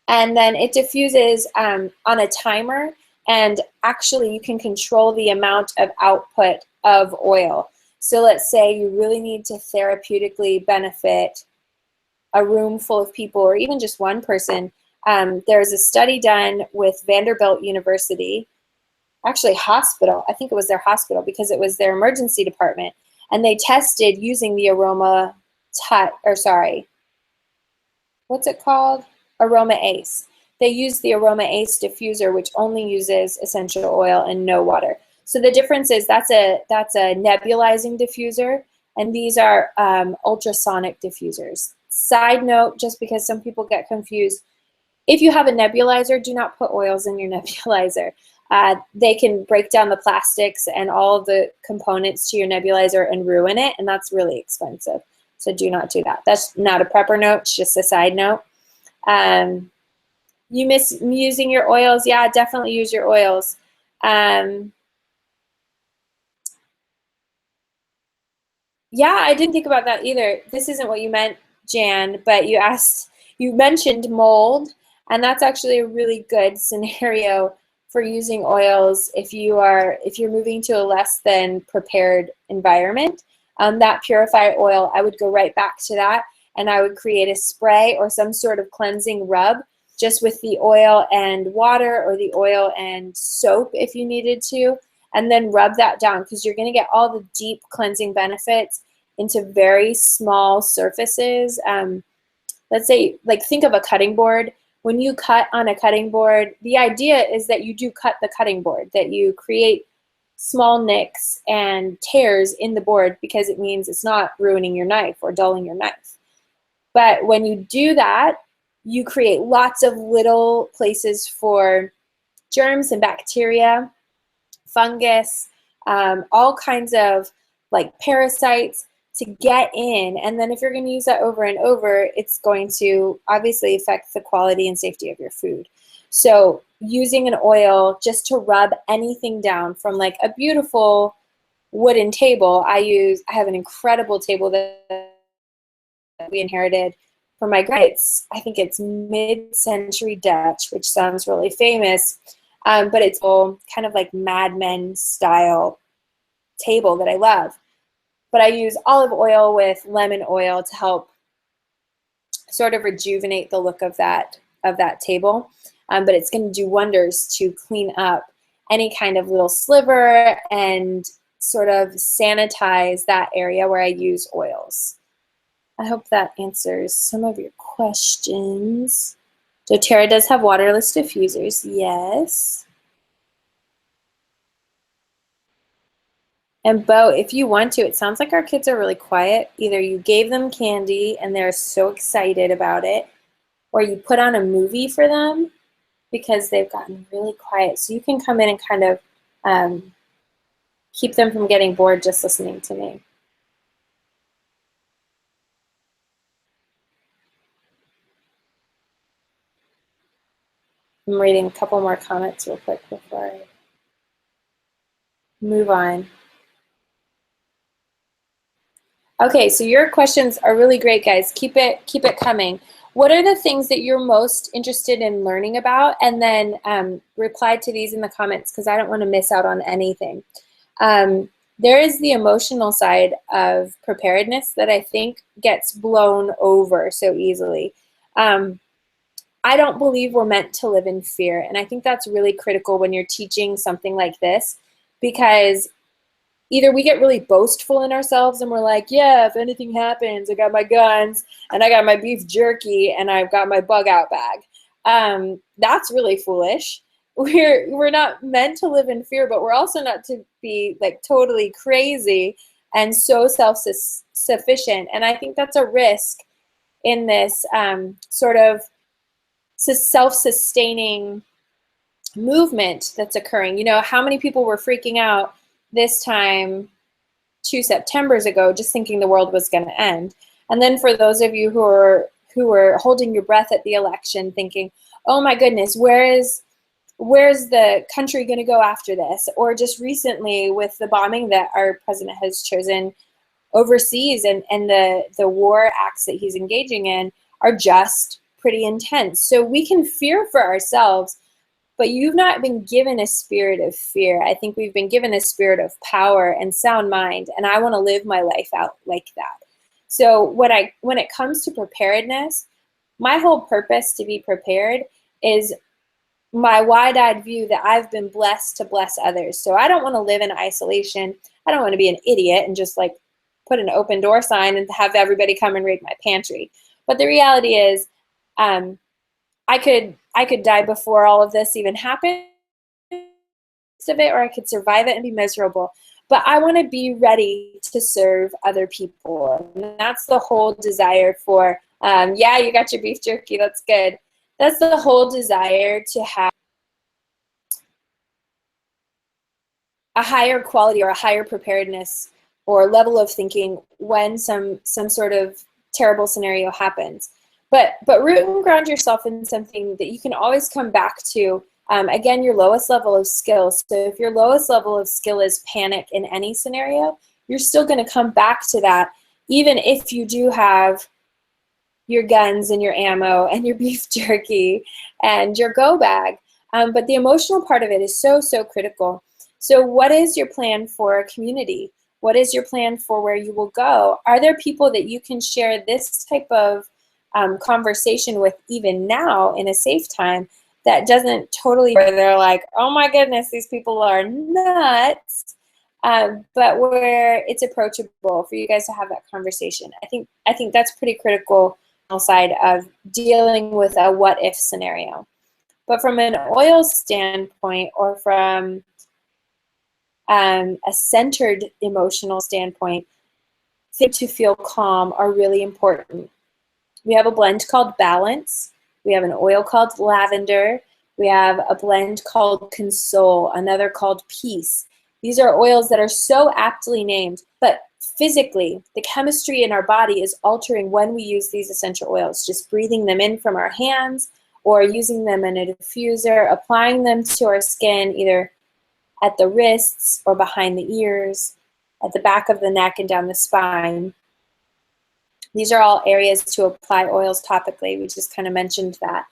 And then it diffuses on a timer, and actually you can control the amount of output of oil. So let's say you really need to therapeutically benefit a room full of people, or even just one person. There's a study done with Vanderbilt University, actually hospital, I think it was their hospital because it was their emergency department, and they tested using the Aroma Ace. They use the Aroma Ace diffuser, which only uses essential oil and no water. So the difference is that's a nebulizing diffuser, and these are ultrasonic diffusers. Side note, just because some people get confused, if you have a nebulizer, do not put oils in your nebulizer. They can break down the plastics and all of the components to your nebulizer and ruin it, and that's really expensive. So do not do that. That's not a prepper note, it's just a side note. You miss using your oils? Yeah, definitely use your oils. Yeah, I didn't think about that either. This isn't what you meant, Jan, but you mentioned mold, and that's actually a really good scenario for using oils if you're moving to a less than prepared environment. That purified oil, I would go right back to that, and I would create a spray or some sort of cleansing rub just with the oil and water, or the oil and soap if you needed to, and then rub that down, because you're going to get all the deep cleansing benefits into very small surfaces. Let's say, like, think of a cutting board. When you cut on a cutting board, the idea is that you do cut the cutting board, that you create small nicks and tears in the board, because it means it's not ruining your knife or dulling your knife. But when you do that, you create lots of little places for germs and bacteria, fungus, all kinds of like parasites to get in. And then if you're going to use that over and over, it's going to obviously affect the quality and safety of your food. So using an oil just to rub anything down, from like a beautiful wooden table. I have an incredible table that we inherited from my grandparents. I think it's mid-century Dutch, which sounds really famous, but it's all kind of like Mad Men style table that I love. But I use olive oil with lemon oil to help sort of rejuvenate the look of that table. But it's going to do wonders to clean up any kind of little sliver and sort of sanitize that area where I use oils. I hope that answers some of your questions. doTERRA does have waterless diffusers, yes. And Bo, if you want to, it sounds like our kids are really quiet. Either you gave them candy and they're so excited about it, or you put on a movie for them, because they've gotten really quiet. So you can come in and kind of keep them from getting bored just listening to me. I'm reading a couple more comments real quick before I move on. Okay, so your questions are really great, guys. Keep it coming. What are the things that you're most interested in learning about? And then reply to these in the comments, because I don't want to miss out on anything. There is the emotional side of preparedness that I think gets blown over so easily. I don't believe we're meant to live in fear, and I think that's really critical when you're teaching something like this, because either we get really boastful in ourselves and we're like, yeah, if anything happens, I got my guns and I got my beef jerky and I've got my bug out bag. That's really foolish. We're not meant to live in fear, but we're also not to be like totally crazy and so self-sufficient. And I think that's a risk in this sort of self-sustaining movement that's occurring. You know, how many people were freaking out this time 2 Septembers ago, just thinking the world was going to end? And then for those of you who were holding your breath at the election, thinking, oh my goodness, where's the country going to go after this? Or just recently with the bombing that our president has chosen overseas, and the war acts that he's engaging in are just pretty intense. So we can fear for ourselves, but you've not been given a spirit of fear. I think we've been given a spirit of power and sound mind, and I want to live my life out like that. So when it comes to preparedness, my whole purpose to be prepared is my wide-eyed view that I've been blessed to bless others. So I don't want to live in isolation. I don't want to be an idiot and just like put an open door sign and have everybody come and raid my pantry. But the reality is, I could die before all of this even happened, of it, or I could survive it and be miserable. But I want to be ready to serve other people, and that's the whole desire for. Yeah, you got your beef jerky. That's good. That's the whole desire to have a higher quality or a higher preparedness or level of thinking when some sort of terrible scenario happens. But root and ground yourself in something that you can always come back to. Again, your lowest level of skill. So if your lowest level of skill is panic in any scenario, you're still going to come back to that, even if you do have your guns and your ammo and your beef jerky and your go bag. But the emotional part of it is so, so critical. So what is your plan for a community? What is your plan for where you will go? Are there people that you can share this type of conversation with even now in a safe time that doesn't totally, where they're like, oh my goodness, these people are nuts, but where it's approachable for you guys to have that conversation. I think that's pretty critical side of dealing with a what if scenario. But from an oil standpoint, or from a centered emotional standpoint, things to feel calm are really important. We have a blend called Balance. We have an oil called Lavender. We have a blend called Console, another called Peace. These are oils that are so aptly named, but physically, the chemistry in our body is altering when we use these essential oils. Just breathing them in from our hands, or using them in a diffuser, applying them to our skin, either at the wrists or behind the ears, at the back of the neck and down the spine. These are all areas to apply oils topically. We just kind of mentioned that.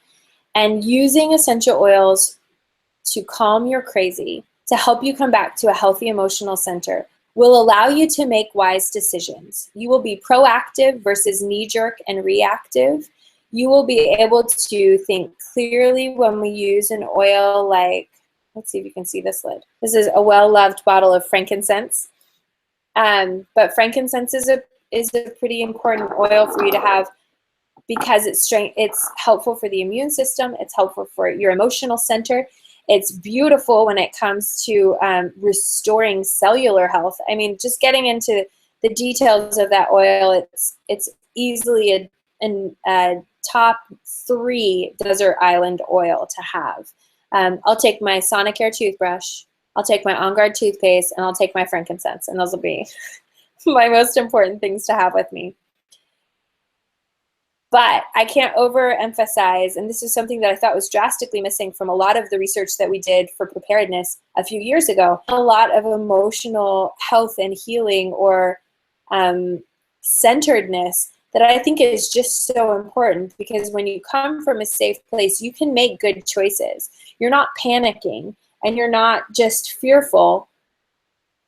And using essential oils to calm your crazy, to help you come back to a healthy emotional center, will allow you to make wise decisions. You will be proactive versus knee-jerk and reactive. You will be able to think clearly when we use an oil like, let's see if you can see this lid. This is a well-loved bottle of frankincense. But frankincense is a pretty important oil for you to have, because it's helpful for the immune system. It's helpful for your emotional center. It's beautiful when it comes to restoring cellular health. I mean, just getting into the details of that oil, it's easily a top 3 desert island oil to have. I'll take my Sonicare toothbrush, I'll take my On Guard toothpaste, and I'll take my frankincense, and those will be my most important things to have with me. But I can't overemphasize, and this is something that I thought was drastically missing from a lot of the research that we did for preparedness a few years ago, a lot of emotional health and healing, or centeredness, that I think is just so important, because when you come from a safe place, you can make good choices. You're not panicking, and you're not just fearful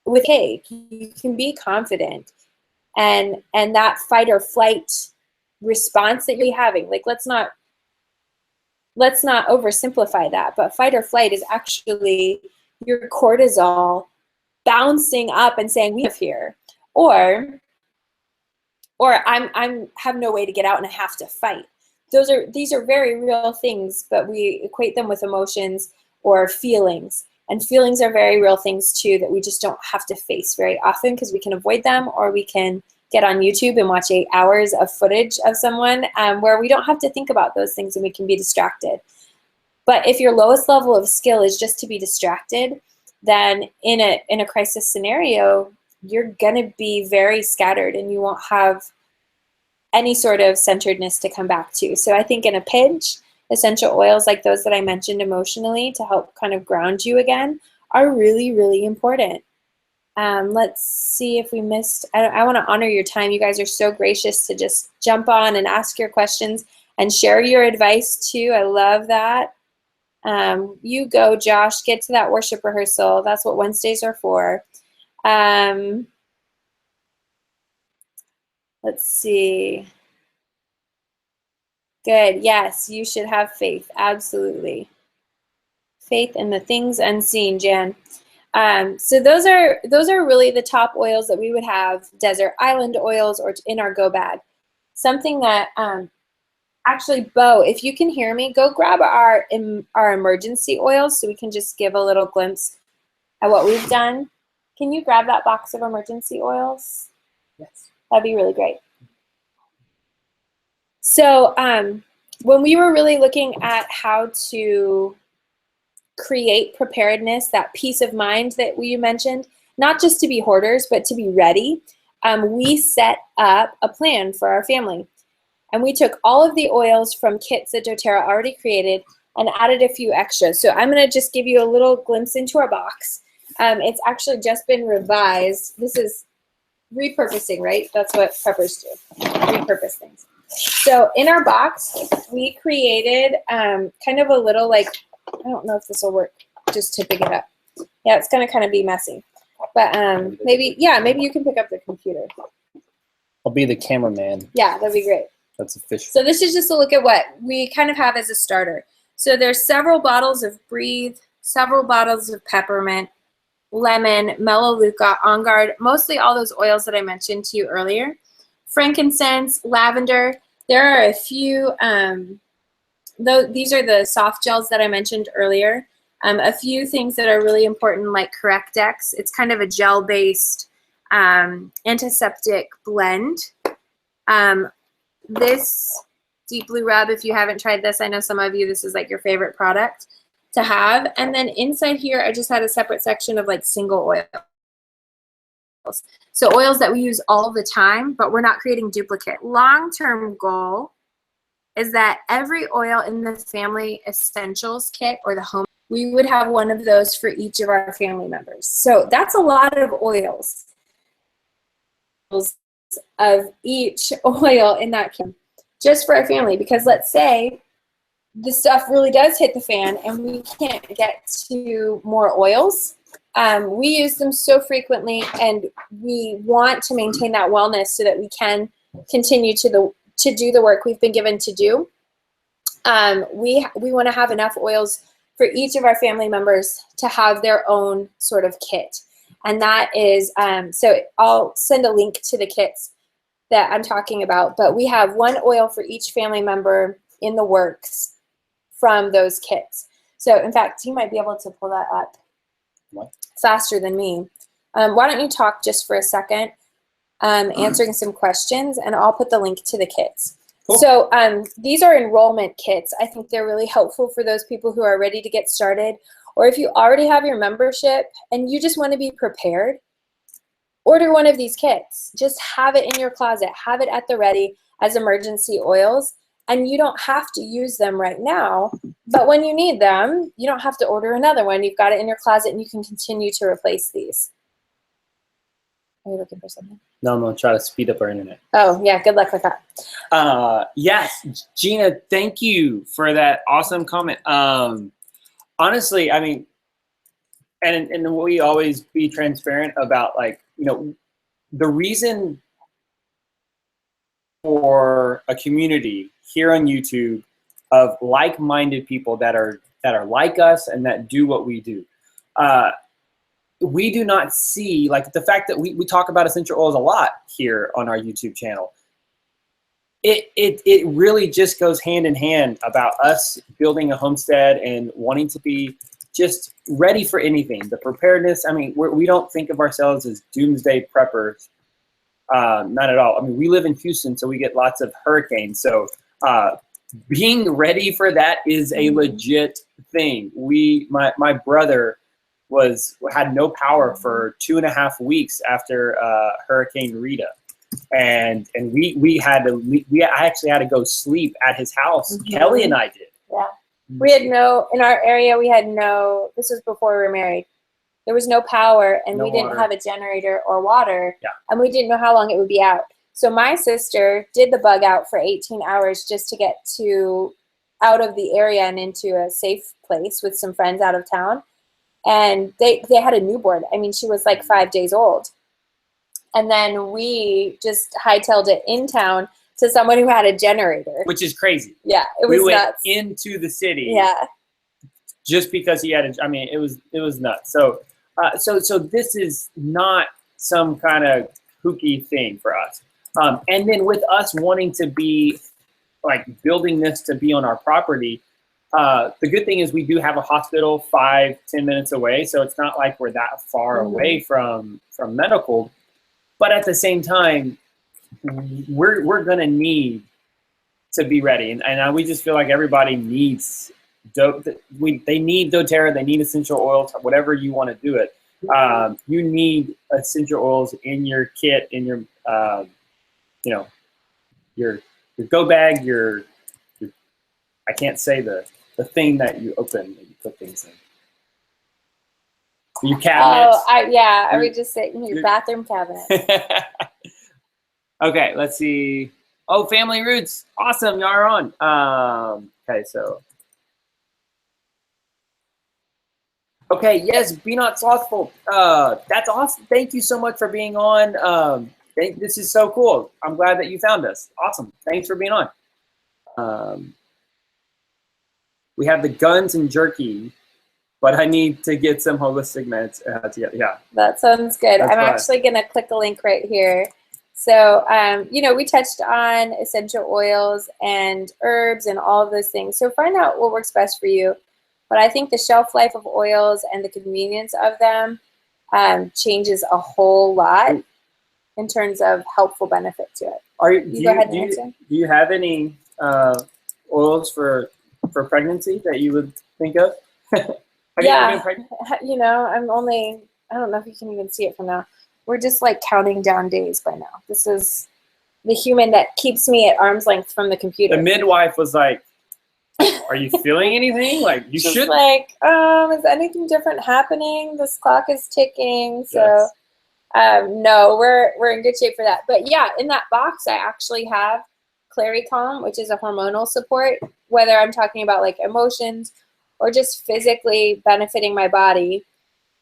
with cake. You can be confident, and that fight or flight response that you're having, like, let's not oversimplify that, but fight or flight is actually your cortisol bouncing up and saying, we have here, or I'm have no way to get out and I have to fight. These are very real things, but we equate them with emotions or feelings. And feelings are very real things too, that we just don't have to face very often, because we can avoid them, or we can get on YouTube and watch 8 hours of footage of someone where we don't have to think about those things and we can be distracted. But if your lowest level of skill is just to be distracted, then in a crisis scenario, you're gonna be very scattered and you won't have any sort of centeredness to come back to. So I think in a pinch, essential oils like those that I mentioned emotionally to help kind of ground you again are really, really important. Let's see if we missed. I want to honor your time. You guys are so gracious to just jump on and ask your questions and share your advice too. I love that. You go, Josh. Get to that worship rehearsal. That's what Wednesdays are for. Let's see. Good. Yes, you should have faith. Absolutely. Faith in the things unseen, Jan. So those are really the top oils that we would have, desert island oils, or in our go bag. Something that actually, Bo, if you can hear me, go grab our emergency oils so we can just give a little glimpse at what we've done. Can you grab that box of emergency oils? Yes. That'd be really great. So when we were really looking at how to create preparedness, that peace of mind that we mentioned, not just to be hoarders, but to be ready, we set up a plan for our family. And we took all of the oils from kits that doTERRA already created and added a few extras. So I'm going to just give you a little glimpse into our box. It's actually just been revised. This is repurposing, right? That's what preppers do, repurpose things. So in our box, we created kind of a little, like, I don't know if this will work, just tipping it up. Yeah, it's going to kind of be messy. But maybe you can pick up the computer. I'll be the cameraman. Yeah, that'd be great. That's official. So this is just a look at what we kind of have as a starter. So there's several bottles of Breathe, several bottles of peppermint, lemon, melaleuca, on guard, mostly all those oils that I mentioned to you earlier. Frankincense, lavender. There are a few, these are the soft gels that I mentioned earlier. A few things that are really important, like Correctex. It's kind of a gel-based antiseptic blend. This Deep Blue Rub, if you haven't tried this, I know some of you, this is like your favorite product to have. And then inside here, I just had a separate section of like single oils. So oils that we use all the time, but we're not creating duplicate. Long-term goal is that every oil in the Family Essentials kit or the home, we would have one of those for each of our family members. So that's a lot of oils of each oil in that kit just for our family, because let's say the stuff really does hit the fan and we can't get to more oils. We use them so frequently, and we want to maintain that wellness so that we can continue to do the work we've been given to do. We want to have enough oils for each of our family members to have their own sort of kit. And that is, so I'll send a link to the kits that I'm talking about, but we have one oil for each family member in the works from those kits. So in fact, you might be able to pull that up faster than me. Why don't you talk just for a second, answering some questions, and I'll put the link to the kits. Cool. So these are enrollment kits. I think they're really helpful for those people who are ready to get started, or if you already have your membership and you just want to be prepared, order one of these kits. Just have it in your closet. Have it at the ready as emergency oils. And you don't have to use them right now, but when you need them, you don't have to order another one. You've got it in your closet and you can continue to replace these. Are you looking for something? No, I'm going to try to speed up our internet. Oh, yeah. Good luck with that. Yes, Gina, thank you for that awesome comment. Honestly, I mean, and we always be transparent about, like, you know, the reason for a community here on YouTube of like-minded people that are like us and that do what we do. We do not see, like, the fact that we talk about essential oils a lot here on our YouTube channel. It really just goes hand in hand about us building a homestead and wanting to be just ready for anything. The preparedness, I mean, we don't think of ourselves as doomsday preppers. Not at all. I mean, we live in Houston, so we get lots of hurricanes. So being ready for that is a legit thing. My brother had no power for 2.5 weeks after Hurricane Rita, and I actually had to go sleep at his house. Mm-hmm. Kelly and I did. Yeah, we had no, in our area. We had no. This was before we were married. There was no power, and we didn't have a generator or water, and we didn't know how long it would be out. So my sister did the bug out for 18 hours just to get out of the area and into a safe place with some friends out of town. And they had a newborn. I mean, she was like 5 days old. And then we just hightailed it in town to someone who had a generator. Which is crazy. Yeah, it was nuts. We went into the city. Yeah. Just because he had it was nuts. So this is not some kind of kooky thing for us. And then with us wanting to be, like, building this to be on our property, the good thing is we do have a hospital 5-10 minutes away, so it's not like we're that far away from medical. But at the same time, we're gonna need to be ready, and we just feel like everybody needs they need doTERRA, they need essential oils, whatever you want to do it. You need essential oils in your kit, in your your go bag, your I can't say the thing that you open that you put things in. Your cabinets. Oh, yeah. I would just say your bathroom cabinet. Okay, let's see. Oh, Family Roots. Awesome, y'all are on. Okay, so. Okay, yes, Be Not Slothful. That's awesome. Thank you so much for being on. This is so cool. I'm glad that you found us. Awesome. Thanks for being on. We have the guns and jerky, but I need to get some holistic meds together. Yeah. That sounds good. That's I'm fine. actually going to click a link right here. So, you know, we touched on essential oils and herbs and all of those things. So find out what works best for you. But I think the shelf life of oils and the convenience of them changes a whole lot in terms of helpful benefit to it. Do go ahead and answer. Do you have any oils for pregnancy that you would think of? Yeah, you know, I don't know if you can even see it from now. We're just like counting down days by now. This is the human that keeps me at arm's length from the computer. The midwife was like, are you feeling anything? Like, you She's should. like, is anything different happening? This clock is ticking. So, Yes. no, we're in good shape for that. But yeah, in that box, I actually have Claricalm, which is a hormonal support, whether I'm talking about like emotions or just physically benefiting my body.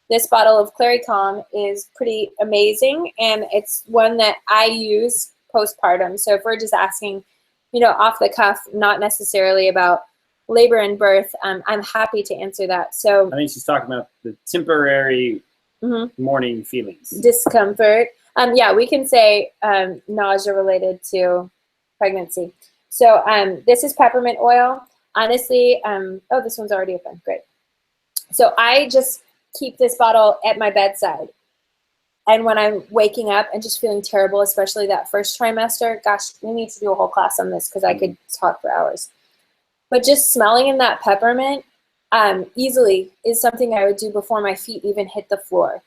This bottle of Claricalm is pretty amazing, and it's one that I use postpartum. So if we're just asking, you know, off the cuff, not necessarily about labor and birth, I'm happy to answer that. So I think she's talking about the temporary morning feelings. Discomfort. Yeah, we can say nausea related to pregnancy. So this is peppermint oil. Honestly, oh, this one's already open. Great. So I just keep this bottle at my bedside. And when I'm waking up and just feeling terrible, especially that first trimester, gosh, we need to do a whole class on this because I could talk for hours. But just smelling in that peppermint easily is something I would do before my feet even hit the floor.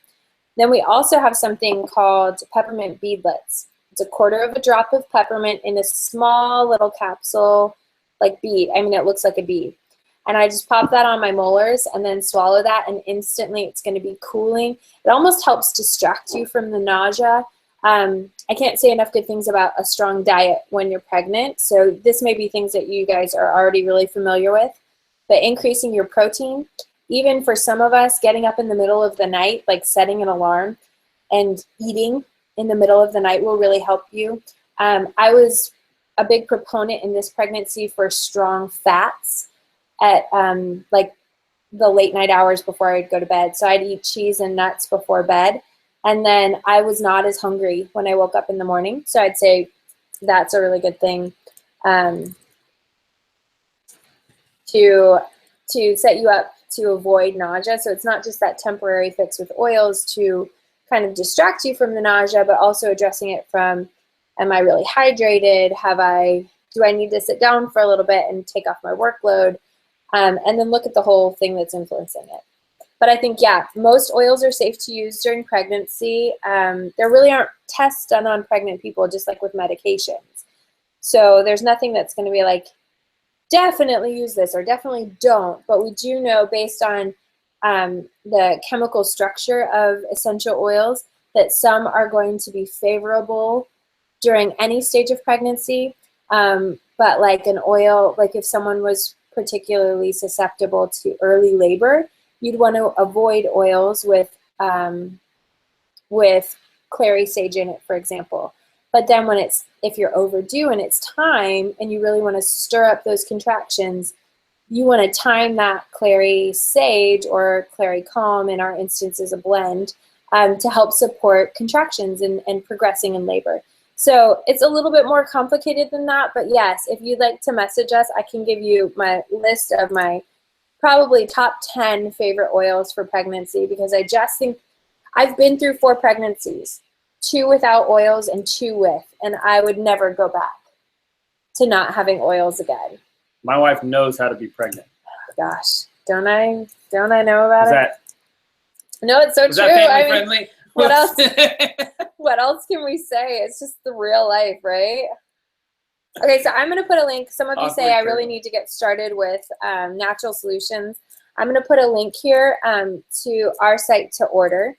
Then we also have something called peppermint beadlets. It's 1/4 drop of peppermint in a small little capsule, like bead. I mean, it looks like a bead. And I just pop that on my molars and then swallow that, and instantly it's going to be cooling. It almost helps distract you from the nausea. I can't say enough good things about a strong diet when you're pregnant. So this may be things that you guys are already really familiar with. But increasing your protein, even for some of us, getting up in the middle of the night, like setting an alarm and eating in the middle of the night will really help you. I was a big proponent in this pregnancy for strong fats at like the late night hours before I'd go to bed. So I'd eat cheese and nuts before bed. And then I was not as hungry when I woke up in the morning. So I'd say that's a really good thing to set you up to avoid nausea. So it's not just that temporary fix with oils to kind of distract you from the nausea, but also addressing it from, am I really hydrated? Do I need to sit down for a little bit and take off my workload? And then look at the whole thing that's influencing it. But I think, yeah, most oils are safe to use during pregnancy. There really aren't tests done on pregnant people, just like with medications. So there's nothing that's going to be like, definitely use this or definitely don't. But we do know, based on the chemical structure of essential oils, that some are going to be favorable during any stage of pregnancy. But like an oil, like if someone was particularly susceptible to early labor, you'd want to avoid oils with clary sage in it, for example. But then if you're overdue and it's time and you really want to stir up those contractions, you want to time that clary sage or Claricalm, in our instance is a blend, to help support contractions and progressing in labor. So it's a little bit more complicated than that, but yes, if you'd like to message us, I can give you my list of my probably top 10 favorite oils for pregnancy, because I just think I've been through 4 pregnancies, 2 without oils and 2 with, and I would never go back to not having oils again. My wife knows how to be pregnant. Gosh, don't I know about it? No, it's so true. That family friendly? What else? What else can we say? It's just the real life, right? Okay, so I'm going to put a link. Some of you say Awkward I really turtle. need to get started with natural solutions. I'm going to put a link here to our site to order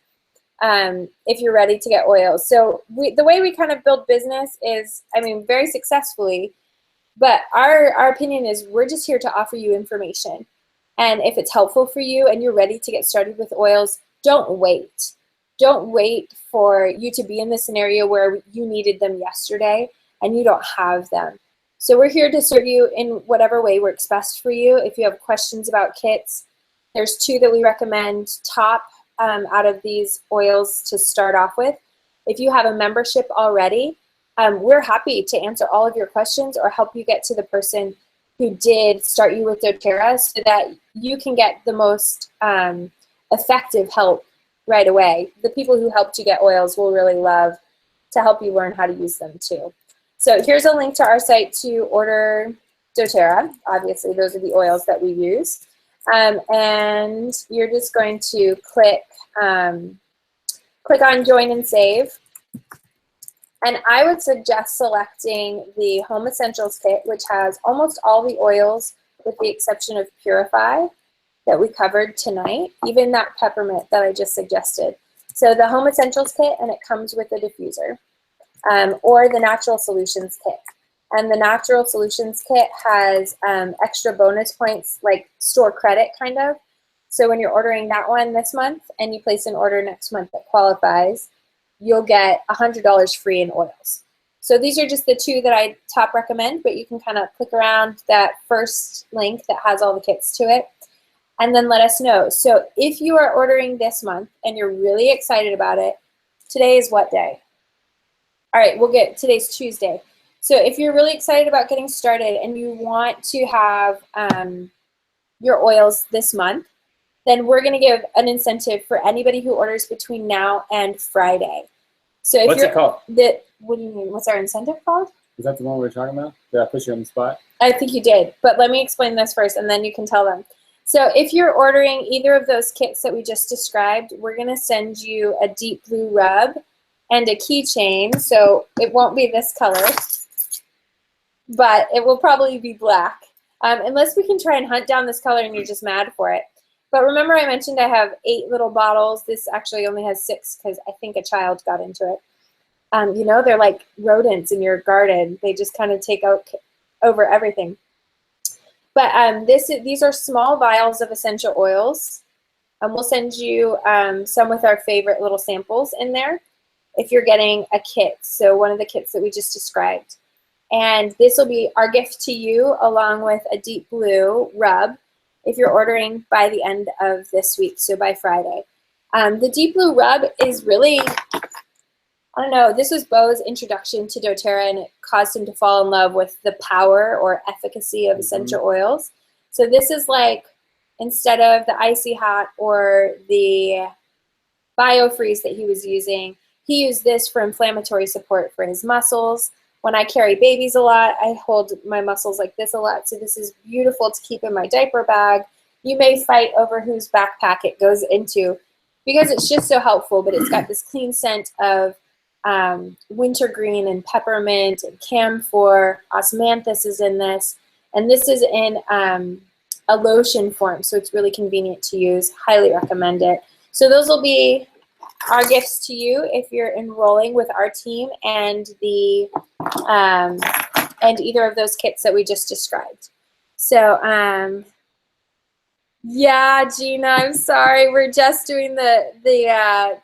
if you're ready to get oils. So the way we kind of build business is, I mean, very successfully, but our opinion is we're just here to offer you information. And if it's helpful for you and you're ready to get started with oils, don't wait. Don't wait for you to be in the scenario where you needed them yesterday and you don't have them. So we're here to serve you in whatever way works best for you. If you have questions about kits, there's 2 that we recommend top out of these oils to start off with. If you have a membership already, we're happy to answer all of your questions or help you get to the person who did start you with doTERRA so that you can get the most effective help right away. The people who helped you get oils will really love to help you learn how to use them too. So here's a link to our site to order doTERRA. Obviously, those are the oils that we use. And you're just going to click on Join and Save. And I would suggest selecting the Home Essentials Kit, which has almost all the oils with the exception of Purify that we covered tonight, even that peppermint that I just suggested. So the Home Essentials Kit, and it comes with a diffuser, or the Natural Solutions Kit. And the Natural Solutions Kit has extra bonus points, like store credit kind of. So when you're ordering that one this month and you place an order next month that qualifies, you'll get $100 free in oils. So these are just the 2 that I top recommend, but you can kind of click around that first link that has all the kits to it and then let us know. So if you are ordering this month and you're really excited about it, today is what day? All right, today's Tuesday. So if you're really excited about getting started and you want to have your oils this month, then we're going to give an incentive for anybody who orders between now and Friday. So if What's it called? What do you mean? What's our incentive called? Is that the one we were talking about? Did I put you on the spot? I think you did, but let me explain this first and then you can tell them. So if you're ordering either of those kits that we just described, we're going to send you a deep blue rub and a keychain. So it won't be this color, but it will probably be black. Unless we can try and hunt down this color and you're just mad for it. But remember I mentioned I have 8 little bottles. This actually only has 6 because I think a child got into it. You know, they're like rodents in your garden. They just kind of take over everything. But these are small vials of essential oils. We'll send you some with our favorite little samples in there if you're getting a kit. So one of the kits that we just described. And this will be our gift to you along with a deep blue rub if you're ordering by the end of this week, so by Friday. The deep blue rub is really, I don't know, this was Bo's introduction to doTERRA and it caused him to fall in love with the power or efficacy of essential oils. So this is like, instead of the Icy Hot or the BioFreeze that he was using, he used this for inflammatory support for his muscles. When I carry babies a lot, I hold my muscles like this a lot. So this is beautiful to keep in my diaper bag. You may fight over whose backpack it goes into because it's just so helpful, but it's got this clean scent of wintergreen and peppermint and camphor. Osmanthus is in this. And this is in a lotion form, so it's really convenient to use. Highly recommend it. So those will be our gifts to you if you're enrolling with our team and the and either of those kits that we just described. So yeah, Gina, I'm sorry, we're just doing the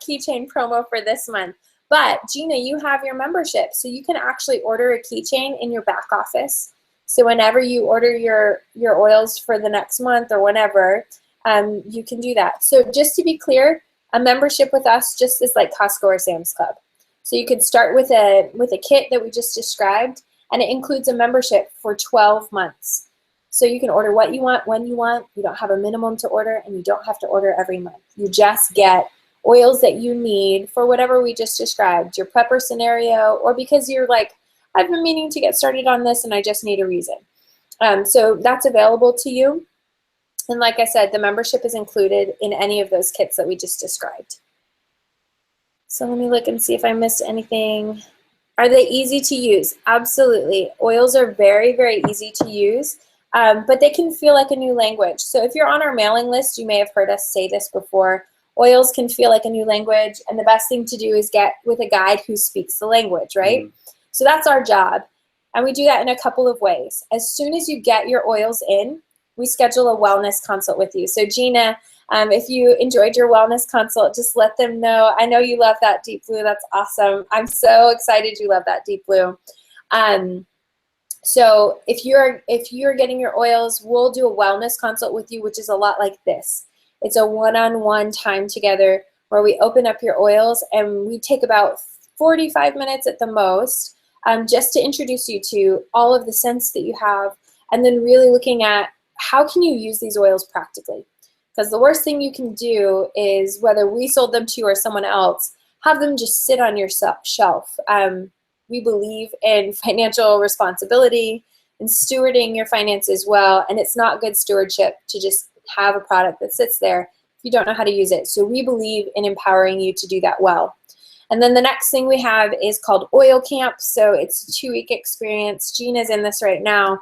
keychain promo for this month. But Gina, you have your membership, so you can actually order a keychain in your back office. So whenever you order your oils for the next month or whenever, you can do that. So just to be clear, a membership with us just is like Costco or Sam's Club. So you could start with a kit that we just described, and it includes a membership for 12 months. So you can order what you want, when you want. You don't have a minimum to order, and you don't have to order every month. You just get oils that you need for whatever we just described, your prepper scenario, or because you're like, I've been meaning to get started on this and I just need a reason. So that's available to you. And like I said, the membership is included in any of those kits that we just described. So let me look and see if I missed anything. Are they easy to use? Absolutely. Oils are very, very easy to use, but they can feel like a new language. So if you're on our mailing list, you may have heard us say this before. Oils can feel like a new language, and the best thing to do is get with a guide who speaks the language, right? So that's our job, and we do that in a couple of ways. As soon as you get your oils in, we schedule a wellness consult with you. So Gina, if you enjoyed your wellness consult, just let them know. I know you love that deep blue. That's awesome. I'm so excited you love that deep blue. So if you're getting your oils, we'll do a wellness consult with you, which is a lot like this. It's a one-on-one time together where we open up your oils, and we take about 45 minutes at the most, just to introduce you to all of the scents that you have, and then really looking at how can you use these oils practically. Because the worst thing you can do is, whether we sold them to you or someone else, have them just sit on your shelf. We believe in financial responsibility and stewarding your finances well, and it's not good stewardship to just have a product that sits there if you don't know how to use it. So we believe in empowering you to do that well. And then the next thing we have is called Oil Camp. So it's a 2-week experience. Gina's in this right now,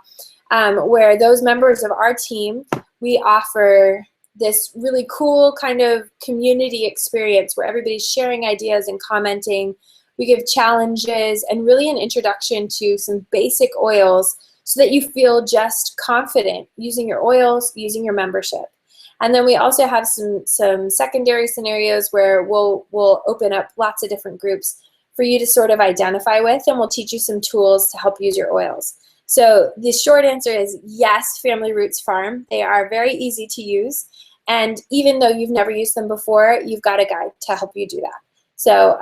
where those members of our team, we offer this really cool kind of community experience where everybody's sharing ideas and commenting. We give challenges and really an introduction to some basic oils so that you feel just confident using your oils, using your membership. And then we also have some secondary scenarios where we'll open up lots of different groups for you to sort of identify with, and we'll teach you some tools to help use your oils. So the short answer is yes, Family Roots Farm. They are very easy to use. And even though you've never used them before, you've got a guide to help you do that. So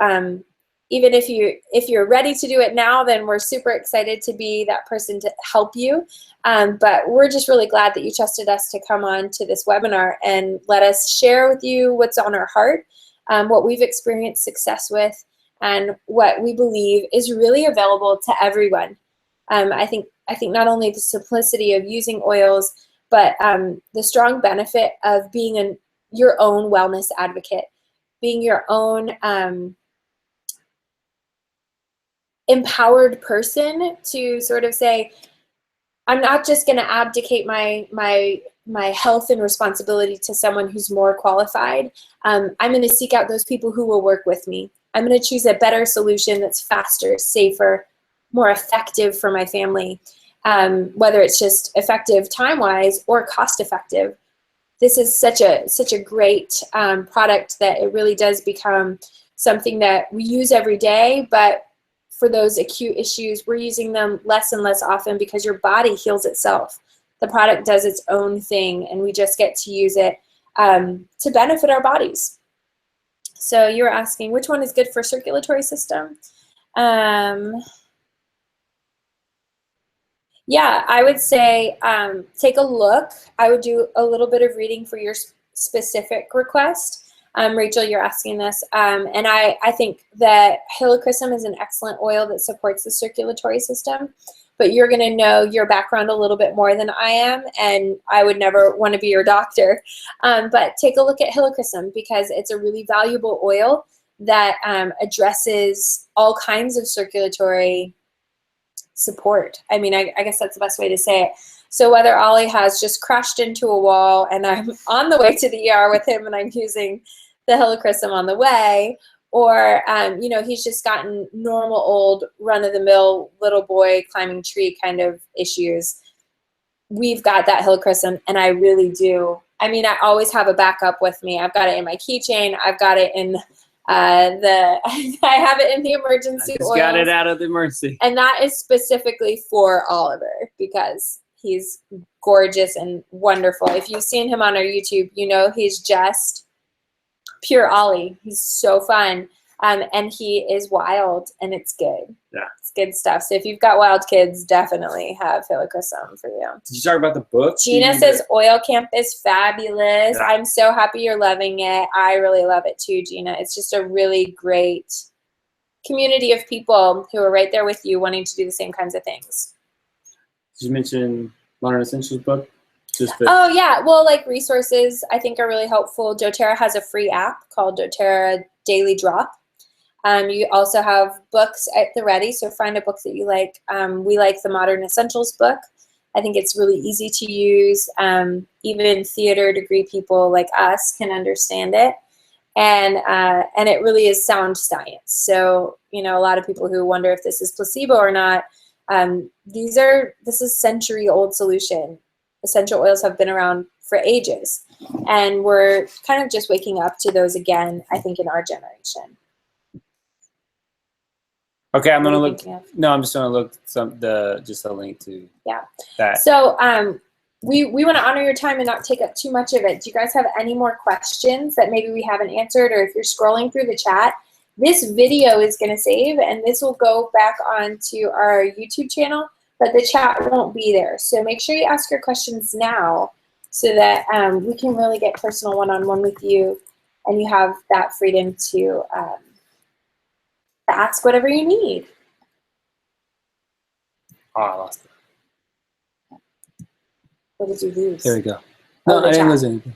even if you're ready to do it now, then we're super excited to be that person to help you. But we're just really glad that you trusted us to come on to this webinar and let us share with you what's on our heart, what we've experienced success with, and what we believe is really available to everyone. I think not only the simplicity of using oils, but the strong benefit of being your own wellness advocate, being your own empowered person to sort of say, I'm not just going to abdicate my health and responsibility to someone who's more qualified. I'm going to seek out those people who will work with me. I'm going to choose a better solution that's faster, safer, more effective for my family, whether it's just effective time-wise or cost-effective. This is such a great product that it really does become something that we use every day, but for those acute issues, we're using them less and less often because your body heals itself. The product does its own thing, and we just get to use it to benefit our bodies. So you were asking which one is good for circulatory system? Yeah, I would say take a look. I would do a little bit of reading for your specific request. Rachel, you're asking this, and I think that helichrysum is an excellent oil that supports the circulatory system, but you're going to know your background a little bit more than I am, and I would never want to be your doctor. But take a look at helichrysum because it's a really valuable oil that addresses all kinds of circulatory support. I mean, I guess that's the best way to say it. So whether Ollie has just crashed into a wall and I'm on the way to the ER with him and I'm using the helichrysum on the way, or you know, he's just gotten normal old run-of-the-mill little boy climbing tree kind of issues, we've got that helichrysum, and I really do. I mean, I always have a backup with me. I've got it in my keychain. I've got it in I have it in the emergency oil. Got it out of the emergency. And that is specifically for Oliver because he's gorgeous and wonderful. If you've seen him on our YouTube, you know he's just pure Ollie. He's so fun. And he is wild, and it's good. Yeah. It's good stuff. So if you've got wild kids, definitely have helichrysum for you. Did you talk about the book? Gina says Oil Camp is fabulous. Yeah. I'm so happy you're loving it. I really love it too, Gina. It's just a really great community of people who are right there with you wanting to do the same kinds of things. Did you mention Modern Essentials book? Oh, yeah. Well, like resources I think are really helpful. doTERRA has a free app called doTERRA Daily Drop. You also have books at the ready, so find a book that you like. We like the Modern Essentials book. I think it's really easy to use. Even theater degree people like us can understand it. And it really is sound science. So, a lot of people who wonder if this is placebo or not, this is century-old solution. Essential oils have been around for ages. And we're kind of just waking up to those again, I think, in our generation. Okay, I'm gonna look. Thinking of? No, I'm just gonna look just a link to that. So we want to honor your time and not take up too much of it. Do you guys have any more questions that maybe we haven't answered, or if you're scrolling through the chat, this video is going to save and this will go back onto our YouTube channel, but the chat won't be there. So make sure you ask your questions now so that we can really get personal one-on-one with you, and you have that freedom to ask whatever you need. Oh, I lost it. What did you lose? There we go. No, I didn't lose anything.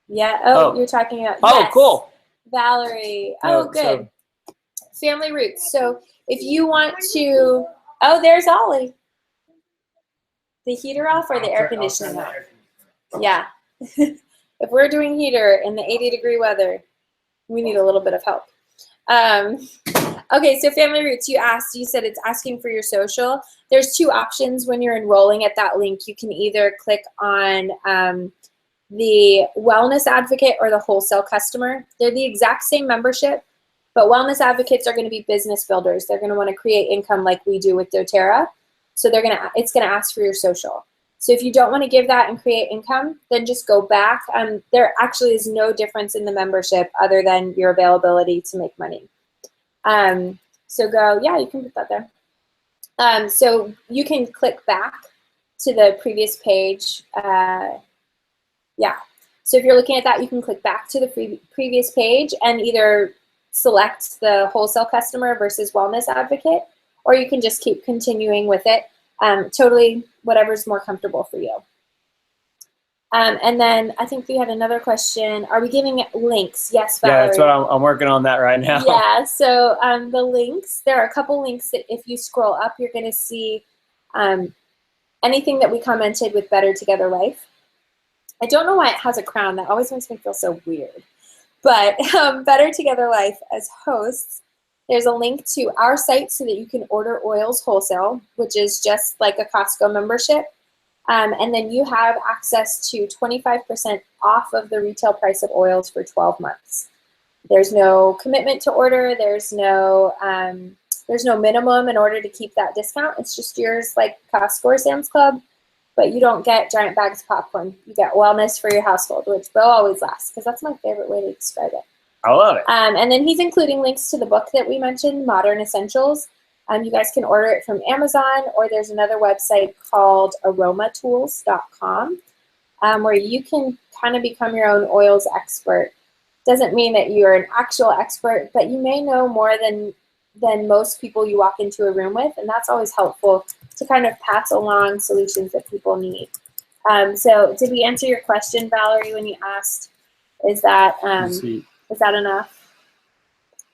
Yeah. You're talking about. Oh, yes. Cool. Valerie. No, Good. Family roots. So if you want to, there's Ollie. The heater off or the air conditioning off? Yeah. If we're doing heater in the 80-degree weather, we need a little bit of help. Okay, so family roots, you said it's asking for your social. There's two options when you're enrolling at that link. You can either click on the wellness advocate or the wholesale customer. They're the exact same membership, but wellness advocates are going to be business builders. They're going to want to create income like we do with doTERRA. So it's going to ask for your social. So if you don't want to give that and create income, then just go back. There actually is no difference in the membership other than your availability to make money. So go, you can put that there. So you can click back to the previous page. So if you're looking at that, you can click back to the previous page and either select the wholesale customer versus wellness advocate, or you can just keep continuing with it. Totally whatever's more comfortable for you. And then I think we had another question. Are we giving links? Yes, Valerie. Yeah, that's what I'm working on that right now. Yeah, so the links, there are a couple links that if you scroll up, you're going to see anything that we commented with Better Together Life. I don't know why it has a crown. That always makes me feel so weird. But Better Together Life as hosts, there's a link to our site so that you can order oils wholesale, which is just like a Costco membership. And then you have access to 25% off of the retail price of oils for 12 months. There's no commitment to order. There's no minimum in order to keep that discount. It's just yours like Costco or Sam's Club, but you don't get giant bags of popcorn. You get wellness for your household, which will always last, because that's my favorite way to describe it. I love it. And then he's including links to the book that we mentioned, Modern Essentials. You guys can order it from Amazon, or there's another website called aromatools.com where you can kind of become your own oils expert. Doesn't mean that you're an actual expert, but you may know more than most people you walk into a room with, and that's always helpful to kind of pass along solutions that people need. So did we answer your question, Valerie, when you asked, is that enough?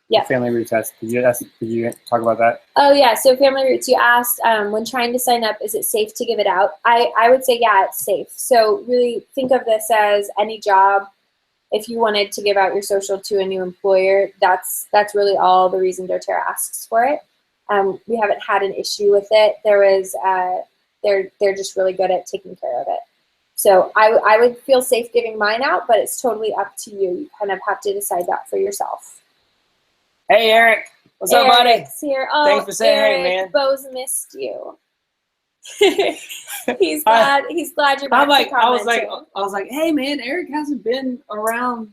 Yeah. Family roots test. Did you talk about that? Oh yeah. So family roots, you asked when trying to sign up, is it safe to give it out? I would say yeah, it's safe. So really think of this as any job. If you wanted to give out your social to a new employer, that's really all the reason doTERRA asks for it. We haven't had an issue with it. They're just really good at taking care of it. So I would feel safe giving mine out, but it's totally up to you. You kind of have to decide that for yourself. Hey, Eric. What's up, buddy? Eric's here. Oh, thanks for saying Eric, hey, man. Bo's missed you. He's glad you're back. I was like, hey, man, Eric hasn't been around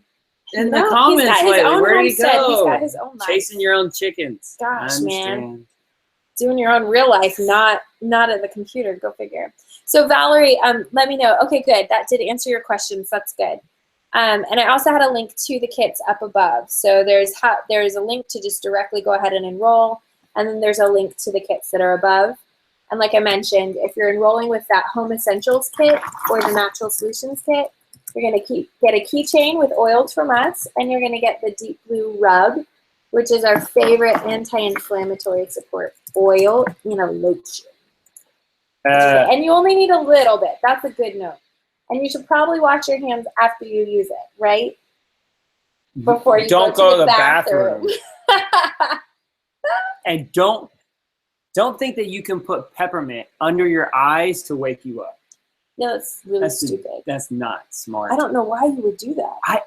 in the comments lately. Where did he go? He's got his own life. Chasing your own chickens. Gosh, man. Doing your own real life, not at the computer. Go figure. So Valerie, let me know. Okay, good. That did answer your questions. That's good. And I also had a link to the kits up above. So there's a link to just directly go ahead and enroll, and then there's a link to the kits that are above. And like I mentioned, if you're enrolling with that Home Essentials kit or the Natural Solutions kit, You're going to get a keychain with oils from us, and you're going to get the Deep Blue Rub, which is our favorite anti-inflammatory support oil in a lotion. And you only need a little bit. That's a good note. And you should probably wash your hands after you use it, right? Before you don't go to the bathroom. And don't think that you can put peppermint under your eyes to wake you up. No, it's really stupid. That's not smart. I don't know why you would do that.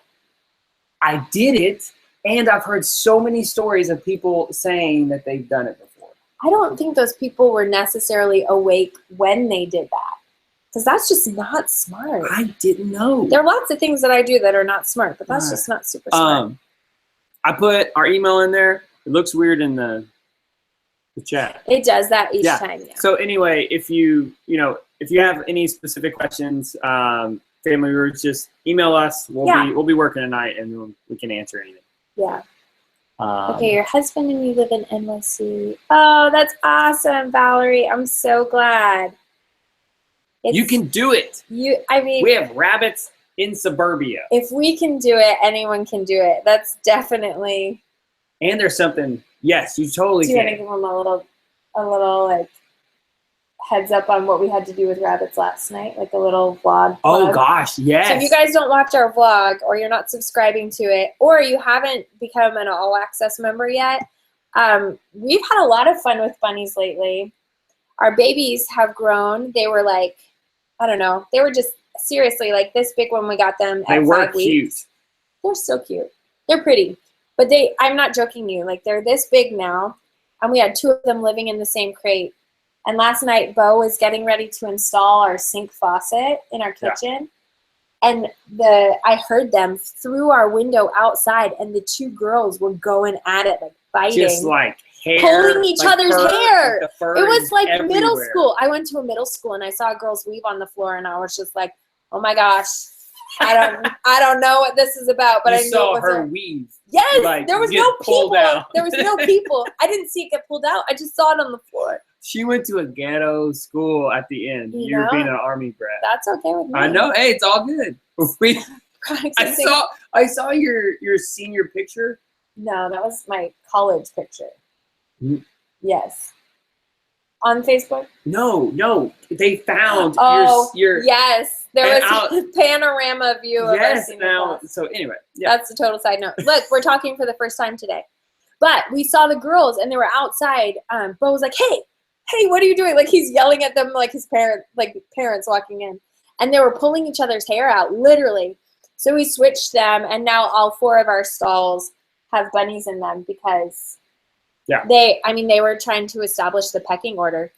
I did it, and I've heard so many stories of people saying that they've done it before. I don't think those people were necessarily awake when they did that, because that's just not smart. I didn't know. There are lots of things that I do that are not smart, but that's just not super smart. I put our email in there. It looks weird in the chat. It does that each time. Yeah. So anyway, if you have any specific questions, family roots, just email us. We'll be working tonight, and we can answer anything. Yeah. Okay, your husband and you live in NYC. Oh, that's awesome, Valerie. I'm so glad. You can do it. We have rabbits in suburbia. If we can do it, anyone can do it. That's definitely. And there's something. Yes, you totally can. Do you want to give them a little like heads up on what we had to do with rabbits last night, like a little vlog? Oh gosh, yes. So if you guys don't watch our vlog, or you're not subscribing to it, or you haven't become an all access member yet, we've had a lot of fun with bunnies lately. Our babies have grown. They were like, I don't know, they were just seriously like this big when we got them at 5 weeks. They're so cute. They're pretty. But I'm not joking you, like they're this big now, and we had 2 of them living in the same crate. And last night, Bo was getting ready to install our sink faucet in our kitchen, and I heard them through our window outside, and the 2 girls were going at it, like fighting. Just like hair. Pulling each other's hair. It was like everywhere. Middle school. I went to a middle school, and I saw girls weave on the floor, and I was just like, oh my gosh. I don't know what this is about, but I saw her weave. Yes, like, there was no people. There was no people. I didn't see it get pulled out. I just saw it on the floor. She went to a ghetto school at the end. You were being an army brat. That's okay with me. I know. Hey, it's all good. I saw your senior picture. No, that was my college picture. Mm. Yes. On Facebook? No. They found your yes. There was a panorama view of our senior class. So anyway, that's a total side note. Look, we're talking for the first time today. But we saw the girls, and they were outside. Bo was like, hey, what are you doing? Like, he's yelling at them like his parents walking in. And they were pulling each other's hair out, literally. So we switched them, and now all 4 of our stalls have bunnies in them because they were trying to establish the pecking order.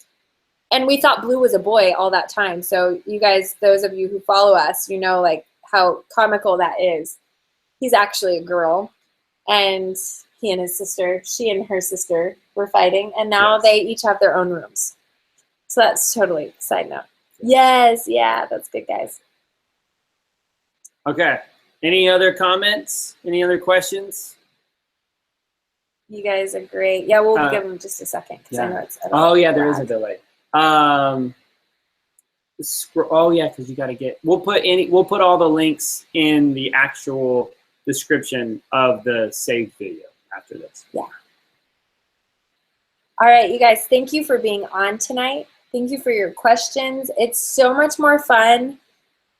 And we thought Blue was a boy all that time. So you guys, those of you who follow us, you know like how comical that is. He's actually a girl. And she and her sister were fighting. And now they each have their own rooms. So that's totally side note. Yes, that's good, guys. Okay. Any other comments? Any other questions? You guys are great. Yeah, we'll give them just a second because I know it's. There is a delay. Because you got to get. We'll put all the links in the actual description of the saved video after this. Yeah. All right, you guys. Thank you for being on tonight. Thank you for your questions. It's so much more fun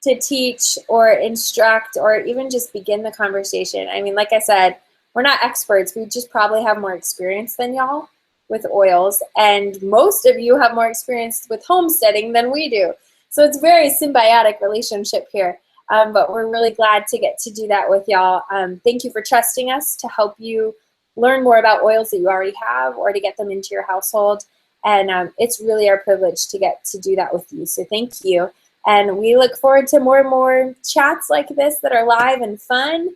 to teach or instruct or even just begin the conversation. I mean, like I said, we're not experts. We just probably have more experience than y'all with oils, and most of you have more experience with homesteading than we do. So it's a very symbiotic relationship here, but we're really glad to get to do that with y'all. Thank you for trusting us to help you learn more about oils that you already have or to get them into your household, and it's really our privilege to get to do that with you, so thank you. And we look forward to more and more chats like this that are live and fun,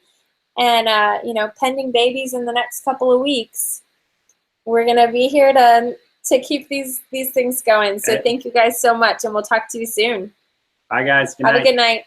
and pending babies in the next couple of weeks. We're going to be here to keep these things going. So thank you guys so much, and we'll talk to you soon. Bye, guys. Good night. Have a good night.